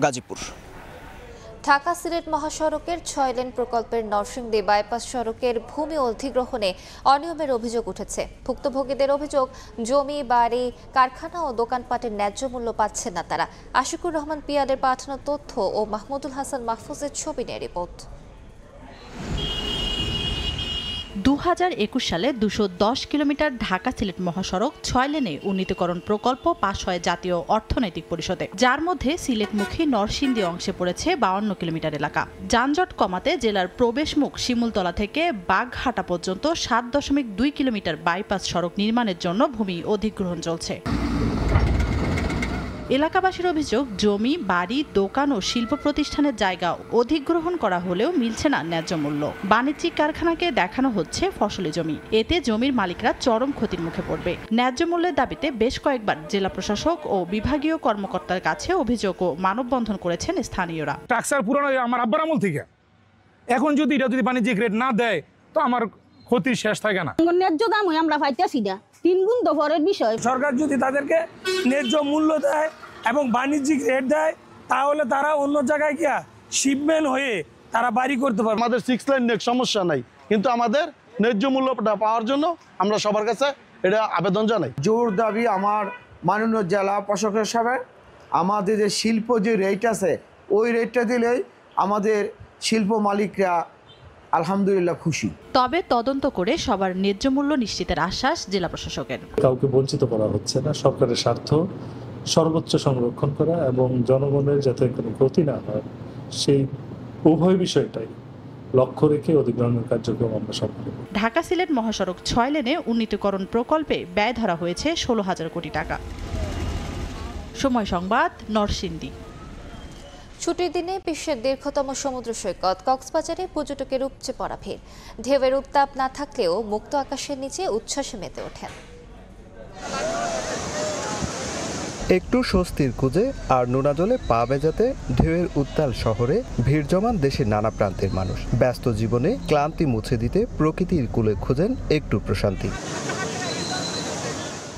গাজীপুর। ঢাকা সিলেট মহাসড়কের 6 লেন প্রকল্পের নরসিংদী বাইপাস সড়কের ভূমি অধিগ্রহণে অনিয়মের অভিযোগ উঠেছে। ভুক্তভোগীদের অভিযোগ, জমি, বাড়ি, কারখানা ও দোকানপাটের ন্যায্য মূল্য পাচ্ছেন না তারা। আশিকুর রহমান পিয়াদের পাঠানো তথ্য ও মাহমুদুল হাসান মাহফুজের ছবি নিয়ে রিপোর্ট। 2021 সালে 210 কিলোমিটার ঢাকা সিলেট মহাসড়ক 6 লেনে উন্নীতকরণ প্রকল্প পাশ হয় জাতীয় অর্থনৈতিক পরিষদে, যার মধ্যে সিলেটমুখী নরসিংদী অংশে পড়েছে 52 কিলোমিটার এলাকা। যানজট কমাতে জেলার প্রবেশমুখ শিমুলতলা থেকে বাগহাটা পর্যন্ত 7.2 কিলোমিটার বাইপাস সড়ক নির্মাণের জন্য ভূমি অধিগ্রহণ চলছে। এলাকাবাসীর অভিযোগ, জমি, বাড়ি, দোকান ও শিল্প প্রতিষ্ঠানের জায়গা অধিগ্রহণ করা হলেও মিলছে না ন্যায্য মূল্য। বাণিজ্যিক কারখানাকে দেখানো হচ্ছে ফসলি জমি, এতে জমির মালিকরা চরম ক্ষতির মুখে পড়বে। ন্যায্য মূল্যের দাবিতে বেশ কয়েকবার জেলা প্রশাসক ও বিভাগীয় কর্মকর্তার কাছে অভিযোগ ও মানববন্ধন করেছেন স্থানীয়রা। ট্রাকসার পুরানো আমার আব্বার আমল থেকে, এখন যদি এটা যদি বাণিজ্যিক রেট না দেয় তো আমার ক্ষতির শেষ থাকে না। ন্যায্য দাম আমরা পাইতেছি না, 3 গুণ দফরের বিষয়। সরকার যদি তাদেরকে ন্যায্য মূল্য দেয় এবং বাণিজ্যিক রেট দেয়, তাহলে তারা অন্য জায়গায় গিয়া শিপমেন্ট হয়ে তারা বাড়ি করতে পারবে। আমাদের 6 লাইন নেক সমস্যা নাই, কিন্তু আমাদের ন্যায্য মূল্যটা পাওয়ার জন্য আমরা সবার কাছে এটা আবেদন জানাই। জোর দাবি আমার মাননীয় জেলা প্রশাসক সাহেব, আমাদের যে শিল্প যে রেট আছে ওই রেটটা দিলেই আমাদের শিল্প মালিকরা আলহামদুলিল্লাহ খুশি। তবে তদন্ত করে সবার ন্যায্য মূল্য নিশ্চিতের আশ্বাস জেলা প্রশাসকের। কাউকে বঞ্চিত করা হচ্ছে না, সরকারের স্বার্থ সর্বোচ্চ সংরক্ষণ করা এবং জনগণের যাতে কোনো ক্ষতি না হয় সেই উভয় বিষয়টাই লক্ষ্য রেখে অধিগ্রহণের কার্যক্রম আমরা সফল করব। ঢাকা সিলেট মহাসড়ক 6 লেনে উন্নীতকরণ প্রকল্পে ব্যয় ধরা হয়েছে 16,000 কোটি টাকা। সময় সংবাদ, নরসিংদী। ছুটির দিনে বিশ্বের দীর্ঘতম সমুদ্র সৈকত কক্সবাজারে পর্যটকের উপচে পড়া ভিড়। ঢেউয়ের উত্তাপ না থাকলেও মুক্ত আকাশের নিচে উচ্ছ্বাসে মেতে ওঠেন। একটু স্বস্তির খুঁজে আর নোনা জলে পা ভেজাতে ঢেউয়ের উত্তাল শহরে ভিড় জমান দেশের নানা প্রান্তের মানুষ। ব্যস্ত জীবনে ক্লান্তি মুছে দিতে প্রকৃতির কূলে খোঁজেন একটু প্রশান্তি।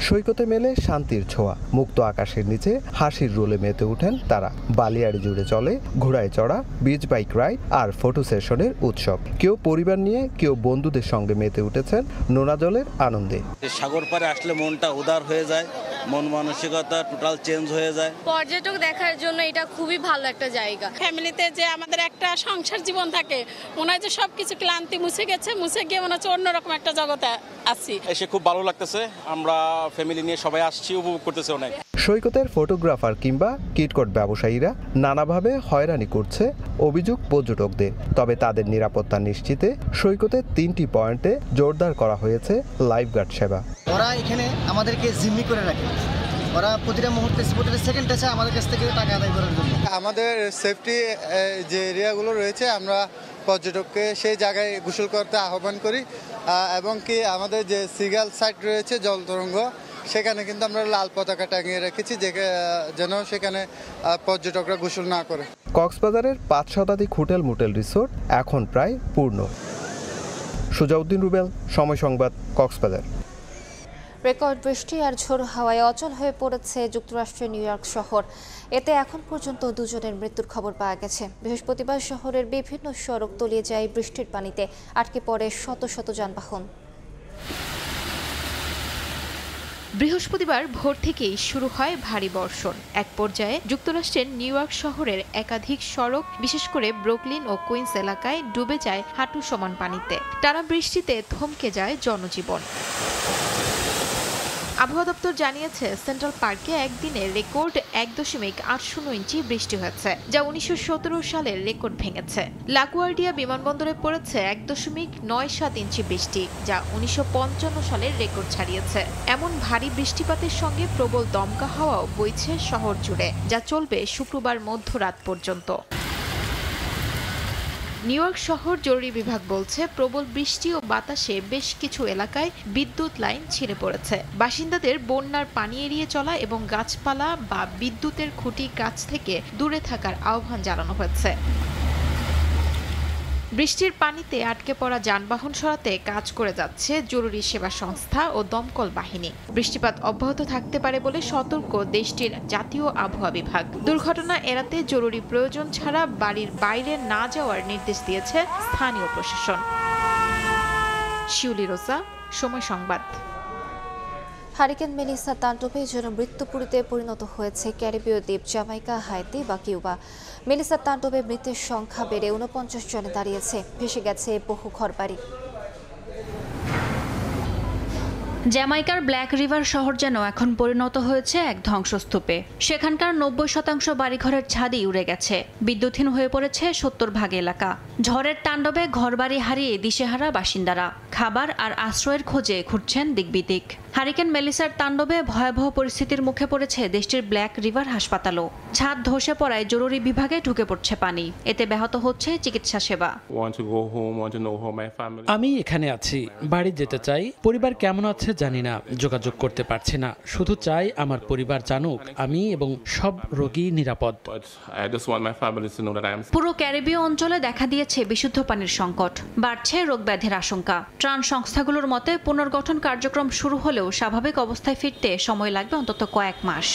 সৈকতে মেলে শান্তির ছোঁয়া, মুক্ত আকাশের নিচে হাসির রোলে মেতে ওঠেন তারা। বালিয়াড়ি জুড়ে চলে ঘোড়ায় চড়া, বিচ বাইক রাইড আর ফটো সেশনের উৎসব। কেউ পরিবার নিয়ে, কেউ বন্ধুদের সঙ্গে মেতে উঠেছেন নোনা জলের আনন্দে। সাগর পাড়ে আসলে মনটা উদার হয়ে যায়, মন মানসিকতা টোটাল চেঞ্জ হয়ে যায়। পর্যটক দেখার জন্য এটা খুবই ভালো একটা জায়গা। ফ্যামিলিতে যে আমাদের একটা সংসার জীবন থাকে, মনে হয় যে সবকিছু ক্লান্তি মুছে গেছে, মুছে গিয়ে মনে হচ্ছে অন্যরকম একটা জগতে আছি। এসে খুব ভালো লাগতেছে, আমরা ফ্যামিলি নিয়ে সবাই আসছি, উপভোগ করতেছে অনেক। সৈকতের ফটোগ্রাফার কিংবা কিটকট ব্যবসায়ীরা নানাভাবে হয়রানি করছে অভিযোগ পর্যটকদের। তবে তাদের নিরাপত্তা নিশ্চিতে সৈকতের 3টি পয়েন্টে জোরদার করা হয়েছে লাইফগার্ড সেবা। ওরা এখানে আমাদেরকে জিম্মি করে রাখে, ওরা প্রতিটা মুহূর্তে প্রতিটা সেকেন্ডে চায় আমাদের কাছ থেকে টাকা আদায় করার জন্য। আমাদের সেফটি যে এরিয়াগুলো রয়েছে আমরা পর্যটককে সেই জায়গায় গোসল করতে আহ্বান করি, এবং কি আমাদের যে সিগাল সাইট রয়েছে জল তরঙ্গ, সেখানে কিন্তু আমরা লাল পতাকা টাঙিয়ে রেখেছি যেন সেখানে পর্যটকরা গোসল না করে। কক্সবাজারের 5 শতাধিক হোটেল মোটেল রিসোর্ট এখন প্রায় পূর্ণ। সুজাউদ্দিন রুবেল, সময় সংবাদ, কক্সবাজার। রেকর্ড বৃষ্টি আর ঝোড়ো হাওয়ায় অচল হয়ে পড়েছে যুক্তরাষ্ট্রের নিউ ইয়র্ক শহর। এতে এখন পর্যন্ত 2 জনের মৃত্যুর খবর পাওয়া গেছে। বৃহস্পতিবার শহরের বিভিন্ন সড়ক তলিয়ে যায় বৃষ্টির পানিতে, আটকে পড়ে শত শত যানবাহন। বৃহস্পতিবার ভোর থেকেই শুরু হয় ভারী বর্ষণ। এক পর্যায়ে যুক্তরাষ্ট্রের নিউ ইয়র্ক শহরের একাধিক সড়ক, বিশেষ করে ব্রুকলিন ও কুইন্স এলাকায় ডুবে যায় হাঁটু সমান পানিতে। টানা বৃষ্টিতে থমকে যায় জনজীবন। আবহাওয়া দপ্তর জানিয়েছে সেন্ট্রাল পার্কে একদিনে রেকর্ড 1.80 ইঞ্চি বৃষ্টি হয়েছে, যা 1917 সালের রেকর্ড ভেঙেছে। লাগুয়ার্ডিয়া বিমানবন্দরে পড়েছে 1.97 ইঞ্চি বৃষ্টি, যা 1955 সালের রেকর্ড ছাড়িয়েছে। এমন ভারী বৃষ্টিপাতের সঙ্গে প্রবল দমকা হাওয়াও বইছে শহর জুড়ে, যা চলবে শুক্রবার মধ্যরাত পর্যন্ত। নিউ ইয়র্ক শহর জরুরি বিভাগ বলছে প্রবল বৃষ্টি ও বাতাসে বেশ কিছু এলাকায় বিদ্যুৎ লাইন ছিঁড়ে পড়েছে। বাসিন্দাদের বন্যার পানি এড়িয়ে চলা এবং গাছপালা বা বিদ্যুতের খুঁটির কাছ থেকে দূরে থাকার আহ্বান জানানো হয়েছে। বৃষ্টির পানিতে আটকে পড়া যানবাহন সরাতে কাজ করে যাচ্ছে জরুরি সেবা সংস্থা ও দমকল বাহিনী। বৃষ্টিপাত অব্যাহত থাকতে পারে বলে সতর্ক দেশটির জাতীয় আবহাওয়া বিভাগ। দুর্ঘটনা এড়াতে জরুরি প্রয়োজন ছাড়া বাড়ির বাইরে না যাওয়ার নির্দেশ দিয়েছে স্থানীয় প্রশাসন। শিউলি রোজা, সময় সংবাদ। হারিকেন মেলিসা তাণ্ডবে জনমৃত্যুপুরীতে পরিণত হয়েছে ক্যারিবীয় দ্বীপ জামাইকা, হাইতি বা কিউবা। মেলিসা তাণ্ডবে মৃতের সংখ্যা বেড়ে 49 জনে দাঁড়িয়েছে। ভেসে গেছে বহু ঘরবাড়ি। জ্যামাইকার ব্ল্যাক রিভার শহর যেন এখন পরিণত হয়েছে এক ধ্বংসস্তূপে। সেখানকার 90% বাড়িঘরের ছাদই উড়ে গেছে। বিদ্যুৎহীন হয়ে পড়েছে 70% এলাকা। ঝড়ের তাণ্ডবে ঘরবাড়ি হারিয়ে দিশেহারা বাসিন্দারা খাবার আর আশ্রয়ের খোঁজে ঘুরছেন দিকবিদিক। হারিকেন মেলিসার তাণ্ডবে ভয়াবহ পরিস্থিতির মুখে পড়েছে দেশটির ব্ল্যাক রিভার হাসপাতালও। ছাদ ধসে পড়ায় জরুরি বিভাগে ঢুকে পড়ছে পানি। এতে ব্যাহত হচ্ছে চিকিৎসা সেবা। আমি এখানে আছি, বাড়ি যেতে চাই। পরিবার কেমন আছে জানি না, যোগাযোগ করতে পারছি না। শুধু চাই আমার পরিবার জানুক আমি এবং সব রোগী নিরাপদ। পুরো ক্যারিবীয় অঞ্চলে দেখা দিয়েছে বিশুদ্ধ পানির সংকট, বাড়ছে রোগব্যাধির আশঙ্কা। ত্রাণ সংস্থাগুলোর মতে পুনর্গঠন কার্যক্রম শুরু হলেও স্বাভাবিক অবস্থায় ফিরতে সময় লাগবে অন্তত কয়েক মাস।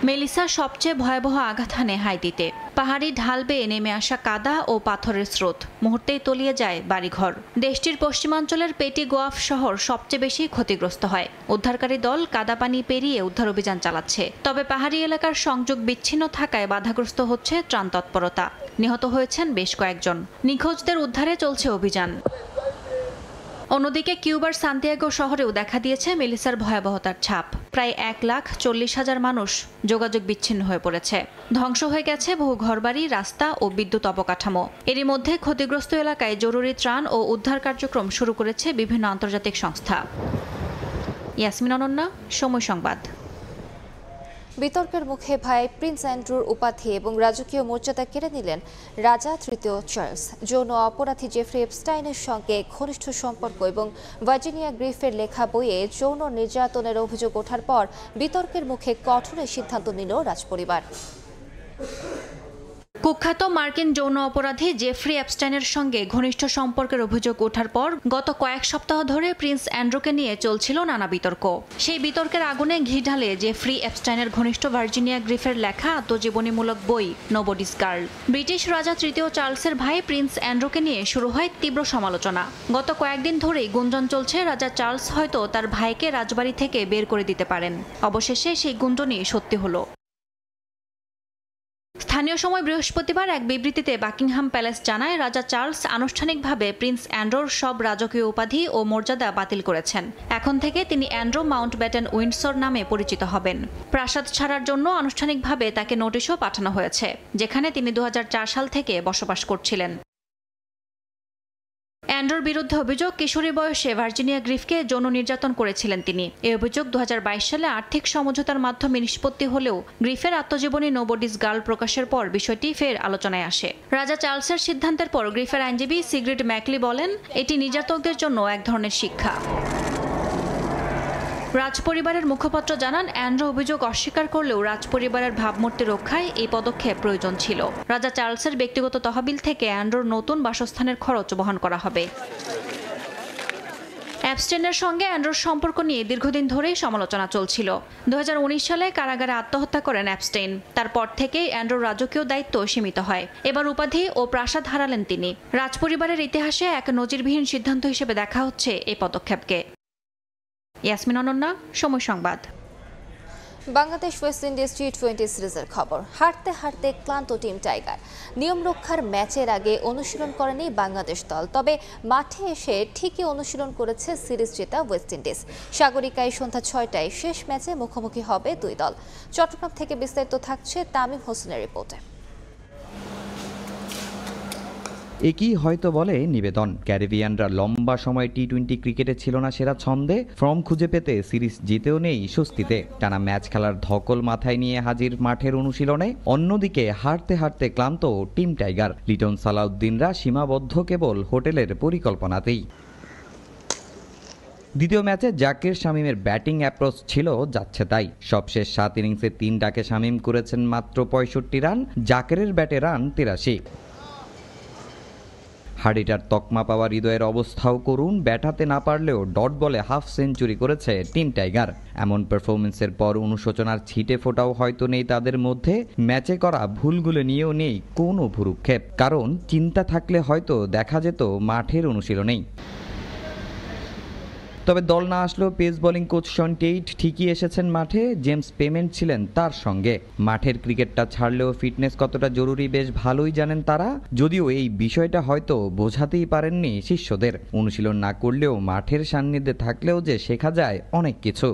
মেলিসা সবচেয়ে ভয়াবহ আঘাত হানে হাইতিতে। পাহাড়ি ঢাল বেয়ে নেমে আসা কাদা ও পাথরের স্রোত মুহূর্তেই তলিয়ে যায় বাড়িঘর। দেশটির পশ্চিমাঞ্চলের পেটি গোয়াফ শহর সবচেয়ে বেশি ক্ষতিগ্রস্ত হয়। উদ্ধারকারী দল কাদা পানি পেরিয়ে উদ্ধার অভিযান চালাচ্ছে। তবে পাহাড়ি এলাকার সংযোগ বিচ্ছিন্ন থাকায় বাধাগ্রস্ত হচ্ছে ত্রাণ তৎপরতা। নিহত হয়েছেন বেশ কয়েকজন। নিখোঁজদের উদ্ধারে চলছে অভিযান। অন্যদিকে কিউবার সান্তিয়াগো শহরেও দেখা দিয়েছে মেলিসার ভয়াবহতার ছাপ। প্রায় 1,40,000 মানুষ যোগাযোগ বিচ্ছিন্ন হয়ে পড়েছে। ধ্বংস হয়ে গেছে বহু ঘরবাড়ি, রাস্তা ও বিদ্যুৎ অবকাঠামো। এরই মধ্যে ক্ষতিগ্রস্ত এলাকায় জরুরি ত্রাণ ও উদ্ধার কার্যক্রম শুরু করেছে বিভিন্ন আন্তর্জাতিক সংস্থা। ইয়াসমিন অনন্যা, সময় সংবাদ। বিতর্কের মুখে ভাই প্রিন্স অ্যান্ড্রুর উপাধি এবং রাজকীয় মর্যাদা কেড়ে নিলেন রাজা তৃতীয় চার্লস। যৌন অপরাধী জেফ্রি এপস্টাইনের সঙ্গে ঘনিষ্ঠ সম্পর্ক এবং ভার্জিনিয়া গ্রিফের লেখা বইয়ে যৌন নির্যাতনের অভিযোগ ওঠার পর বিতর্কের মুখে কঠোর সিদ্ধান্ত নিল রাজপরিবার। কুখ্যাত মার্কিন যৌন অপরাধী জেফ্রি এপস্টাইনের সঙ্গে ঘনিষ্ঠ সম্পর্কের অভিযোগ ওঠার পর গত কয়েক সপ্তাহ ধরে প্রিন্স অ্যান্ড্রুকে নিয়ে চলছিল নানা বিতর্ক। সেই বিতর্কের আগুনে ঘি ঢালে জেফ্রি এপস্টাইনের ঘনিষ্ঠ ভার্জিনিয়া গ্রিফের লেখা আত্মজীবনীমূলক বই নোবডিজ গার্ল। ব্রিটিশ রাজা তৃতীয় চার্লসের ভাই প্রিন্স অ্যান্ড্রুকে নিয়ে শুরু হয় তীব্র সমালোচনা। গত কয়েকদিন ধরেই গুঞ্জন চলছে রাজা চার্লস হয়তো তার ভাইকে রাজবাড়ি থেকে বের করে দিতে পারেন। অবশেষে সেই গুঞ্জনই সত্যি হলো। স্থানীয় সময় বৃহস্পতিবার এক বিবৃতিতে বাকিংহাম প্যালেস জানায় রাজা চার্লস আনুষ্ঠানিকভাবে প্রিন্স অ্যান্ড্রোর সব রাজকীয় উপাধি ও মর্যাদা বাতিল করেছেন। এখন থেকে তিনি অ্যান্ড্রো মাউন্টব্যাটেন উইন্ডসর নামে পরিচিত হবেন। প্রাসাদ ছাড়ার জন্য আনুষ্ঠানিকভাবে তাকে নোটিশও পাঠানো হয়েছে, যেখানে তিনি 2004 সাল থেকে বসবাস করছিলেন। অ্যান্ড্রোর বিরুদ্ধে অভিযোগ কিশোরী বয়সে ভার্জিনিয়া গ্রিফকে যৌন নির্যাতন করেছিলেন তিনি। এই অভিযোগ 2022 সালে আর্থিক সমঝোতার মাধ্যমে নিষ্পত্তি হলেও গ্রিফের আত্মজীবনী নোবডিজ গার্ল প্রকাশের পর বিষয়টি ফের আলোচনায় আসে। রাজা চার্লসের সিদ্ধান্তের পর গ্রিফের আইনজীবী সিগ্রিড ম্যাকলি বলেন, এটি নির্যাতকদের জন্য এক ধরনের শিক্ষা। রাজপরিবারের মুখপাত্র জানান, অ্যান্ড্রো অভিযোগ অস্বীকার করলেও রাজপরিবারের ভাবমূর্তি রক্ষায় এই পদক্ষেপ প্রয়োজন ছিল। রাজা চার্লসের ব্যক্তিগত তহবিল থেকে অ্যান্ড্রোর নতুন বাসস্থানের খরচ বহন করা হবে। অ্যাপস্টেইনের সঙ্গে অ্যান্ড্রোর সম্পর্ক নিয়ে দীর্ঘদিন ধরেই সমালোচনা চলছিল। 2019 সালে কারাগারে আত্মহত্যা করেন অ্যাপস্টেইন। তারপর থেকেই অ্যান্ড্রোর রাজকীয় দায়িত্ব সীমিত হয়। এবার উপাধি ও প্রাসাদ হারালেন তিনি। রাজপরিবারের ইতিহাসে এক নজিরবিহীন সিদ্ধান্ত হিসেবে দেখা হচ্ছে এই পদক্ষেপকে। ইয়াসমিন অনন্যা, সময় সংবাদ। বাংলাদেশ ওয়েস্ট ইন্ডিজ টি-20 সিরিজের খবর। হারতে হারতে ক্লান্ত টিম টাইগার। নিয়ম রক্ষার ম্যাচের আগে অনুশীলন করেনি বাংলাদেশ দল, তবে মাঠে এসে ঠিকই অনুশীলন করেছে সিরিজ জেতা ওয়েস্ট ইন্ডিজ। সাগরিকায় সন্ধ্যা 6টায় শেষ ম্যাচে মুখোমুখি হবে দুই দল। চট্টগ্রাম থেকে বিস্তারিত থাকছে তামিম হোসেনের রিপোর্টে। একই হয়তো বলে নিবেদন, ক্যারিবিয়ানরা লম্বা সময় টি-20 ক্রিকেটে ছিল না সেরা ছন্দে, ফর্ম খুঁজে পেতে সিরিজ জিতেও নেই স্বস্তিতে। টানা ম্যাচ খেলার ধকল মাথায় নিয়ে হাজির মাঠের অনুশীলনে। অন্যদিকে হারতে হারতে ক্লান্ত টিম টাইগার। লিটন সালাউদ্দিনরা সীমাবদ্ধ কেবল হোটেলের পরিকল্পনাতেই। দ্বিতীয় ম্যাচে জাকির শামীমের ব্যাটিং অ্যাপ্রোচ ছিল যাচ্ছে তাই। সবশেষ 7 ইনিংসে 3 ডাকে শামীম করেছেন মাত্র 65 রান, জাকিরের ব্যাটে রান 83। হার্ডিটার তকমা পাওয়া হৃদয়ের অবস্থাও করুন, ব্যাটাতে না পারলেও ডট বলে হাফ সেঞ্চুরি করেছে টিম টাইগার। এমন পারফরমেন্সের পর অনুশোচনার ছিটে ফোটাও হয়তো নেই তাদের মধ্যে। ম্যাচে করা ভুলগুলো নিয়েও নেই কোনো ভুরুক্ষেপ, কারণ চিন্তা থাকলে হয়তো দেখা যেত মাঠের অনুশীলনেই। তবে দল না আসলেও pace bowling coach Shaun Tait ঠিকই এসেছেন মাঠে। জেমস পেমেন্ট ছিলেন তার সঙ্গে। মাঠের ক্রিকেটটা ছাড়লেও ফিটনেস কতটা জরুরি বেশ ভালোই জানেন তারা, যদিও এই বিষয়টা হয়তো বোঝাতেই পারেননি শিষ্যদের। অনুশীলন না করলেও মাঠের সান্নিধ্যে থাকলেও যে শেখা যায় অনেক কিছু।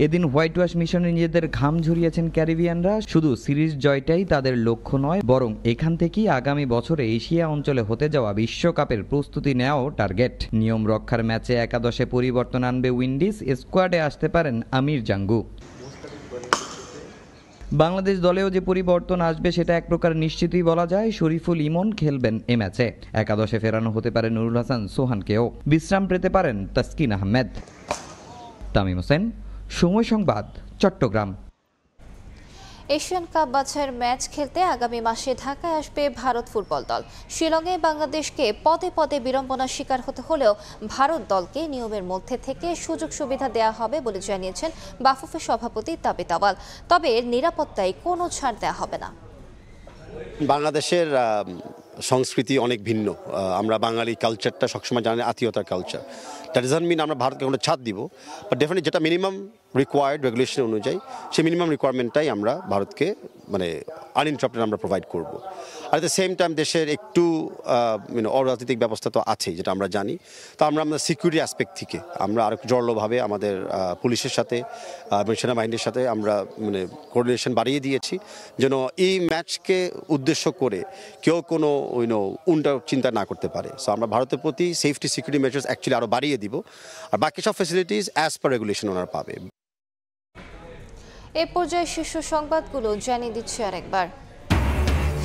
এদিন হোয়াইট ওয়াশ মিশনে নিজেদের ঘাম ঝরিয়েছেন ক্যারিবিয়ানরা। শুধু সিরিজ জয়টাই তাদের লক্ষ্য নয়, বরং এখান থেকেই আগামী বছরে এশিয়া অঞ্চলে হতে যাওয়া বিশ্বকাপের প্রস্তুতি নেওয়াও টার্গেট। নিয়ম রক্ষার ম্যাচে একাদশে পরিবর্তন আনবে উইন্ডিজ, স্কোয়াডে আসতে পারেন আমির জাঙ্গু। বাংলাদেশ দলেও যে পরিবর্তন আসবে সেটা এক প্রকার নিশ্চিতই বলা যায়। শরীফুল ইমন খেলবেন এ ম্যাচে। একাদশে ফেরানো হতে পারে নুরুল হাসান সোহানকেও। বিশ্রাম পেতে পারেন তাসকিন আহমেদ। তামিম হোসেন, সময় সংবাদ, চট্টগ্রাম। এশিয়ান কাপ বাছাইয়ের ম্যাচ খেলতে আগামী মাসে ঢাকায় আসবে ভারত ফুটবল দল। শিলংয়ে বাংলাদেশকে পদে পদে বিড়ম্বনার শিকার হতে হলেও ভারত দলকে নিয়মের মধ্যে থেকে সুযোগ সুবিধা দেওয়া হবে বলে জানিয়েছেন বাফুফের সভাপতি তাবিত আওয়াল। তবে নিরাপত্তায় কোনো ছাড় দেওয়া হবে না। বাংলাদেশের সংস্কৃতি অনেক ভিন্ন। আমরা বাঙালি কালচারটা সবসময় জানি আত্মীয়তার কালচার। দ্যাট ডাজন্ট মিন আমরা ভারতকে কোনো ছাড় দিব, বাট ডেফিনেটলি যেটা মিনিমাম রিকোয়ার্ড রেগুলেশন অনুযায়ী সেই মিনিমাম রিকোয়ারমেন্টটাই আমরা ভারতকে মানে আনইন্টারাপ্টেড আমরা প্রোভাইড করব। আর এট দ্য সেম টাইম দেশের একটু অরাজনৈতিক ব্যবস্থা তো আছেই, যেটা আমরা জানি। তো আমরা আমাদের সিকিউরিটি অ্যাসপেক্ট থেকে আমরা আরও জোরালোভাবে আমাদের পুলিশের সাথে এবং সেনাবাহিনীর সাথে আমরা মানে কোঅর্ডিনেশন বাড়িয়ে দিয়েছি, যেন এই ম্যাচকে উদ্দেশ্য করে কেউ কোনো উল্টা চিন্তা না করতে পারে। সো আমরা ভারতের প্রতি সেফটি সিকিউরিটি মেজার্স অ্যাকচুয়ালি আরও বাড়িয়ে দিব, আর বাকি সব ফ্যাসিলিটিস অ্যাজ পার রেগুলেশন ওনারা পাবে। এ পর্যায়ে শীর্ষ সংবাদগুলো জানিয়ে দিচ্ছি আরেকবার।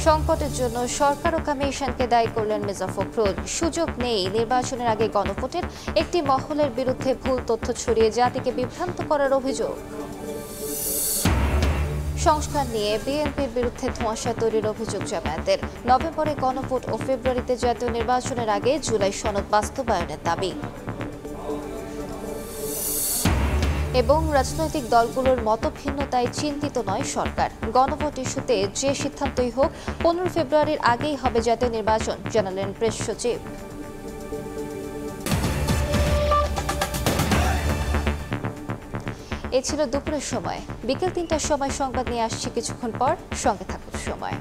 সংকটের জন্য সরকার ও কমিশনকে দায়ী করলেন মির্জা ফখরুল। সুযোগ নেই নির্বাচনের আগে গণভোটের। একটি মহলের বিরুদ্ধে ভুল তথ্য ছড়িয়ে জাতিকে বিভ্রান্ত করার অভিযোগ। সংস্কার নিয়ে বিএনপির বিরুদ্ধে ধোঁয়াশা তৈরির অভিযোগ জামায়াতের। নভেম্বরে গণভোট ও ফেব্রুয়ারিতে জাতীয় নির্বাচনের আগে জুলাই সনদ বাস্তবায়নের দাবি। এবং রাজনৈতিক দলগুলোর মতভিন্নতায় চিন্তিত নয় সরকার। গণভোট ইস্যুতে যে সিদ্ধান্তই হোক 15 ফেব্রুয়ারির আগেই হবে জাতীয় নির্বাচন, জানালেন প্রেস সচিব। এ ছিল দুপুরের সময়। বিকেল 3টার সময় সংবাদ নিয়ে আসছি কিছুক্ষণ পর। সঙ্গে থাকুন সময়।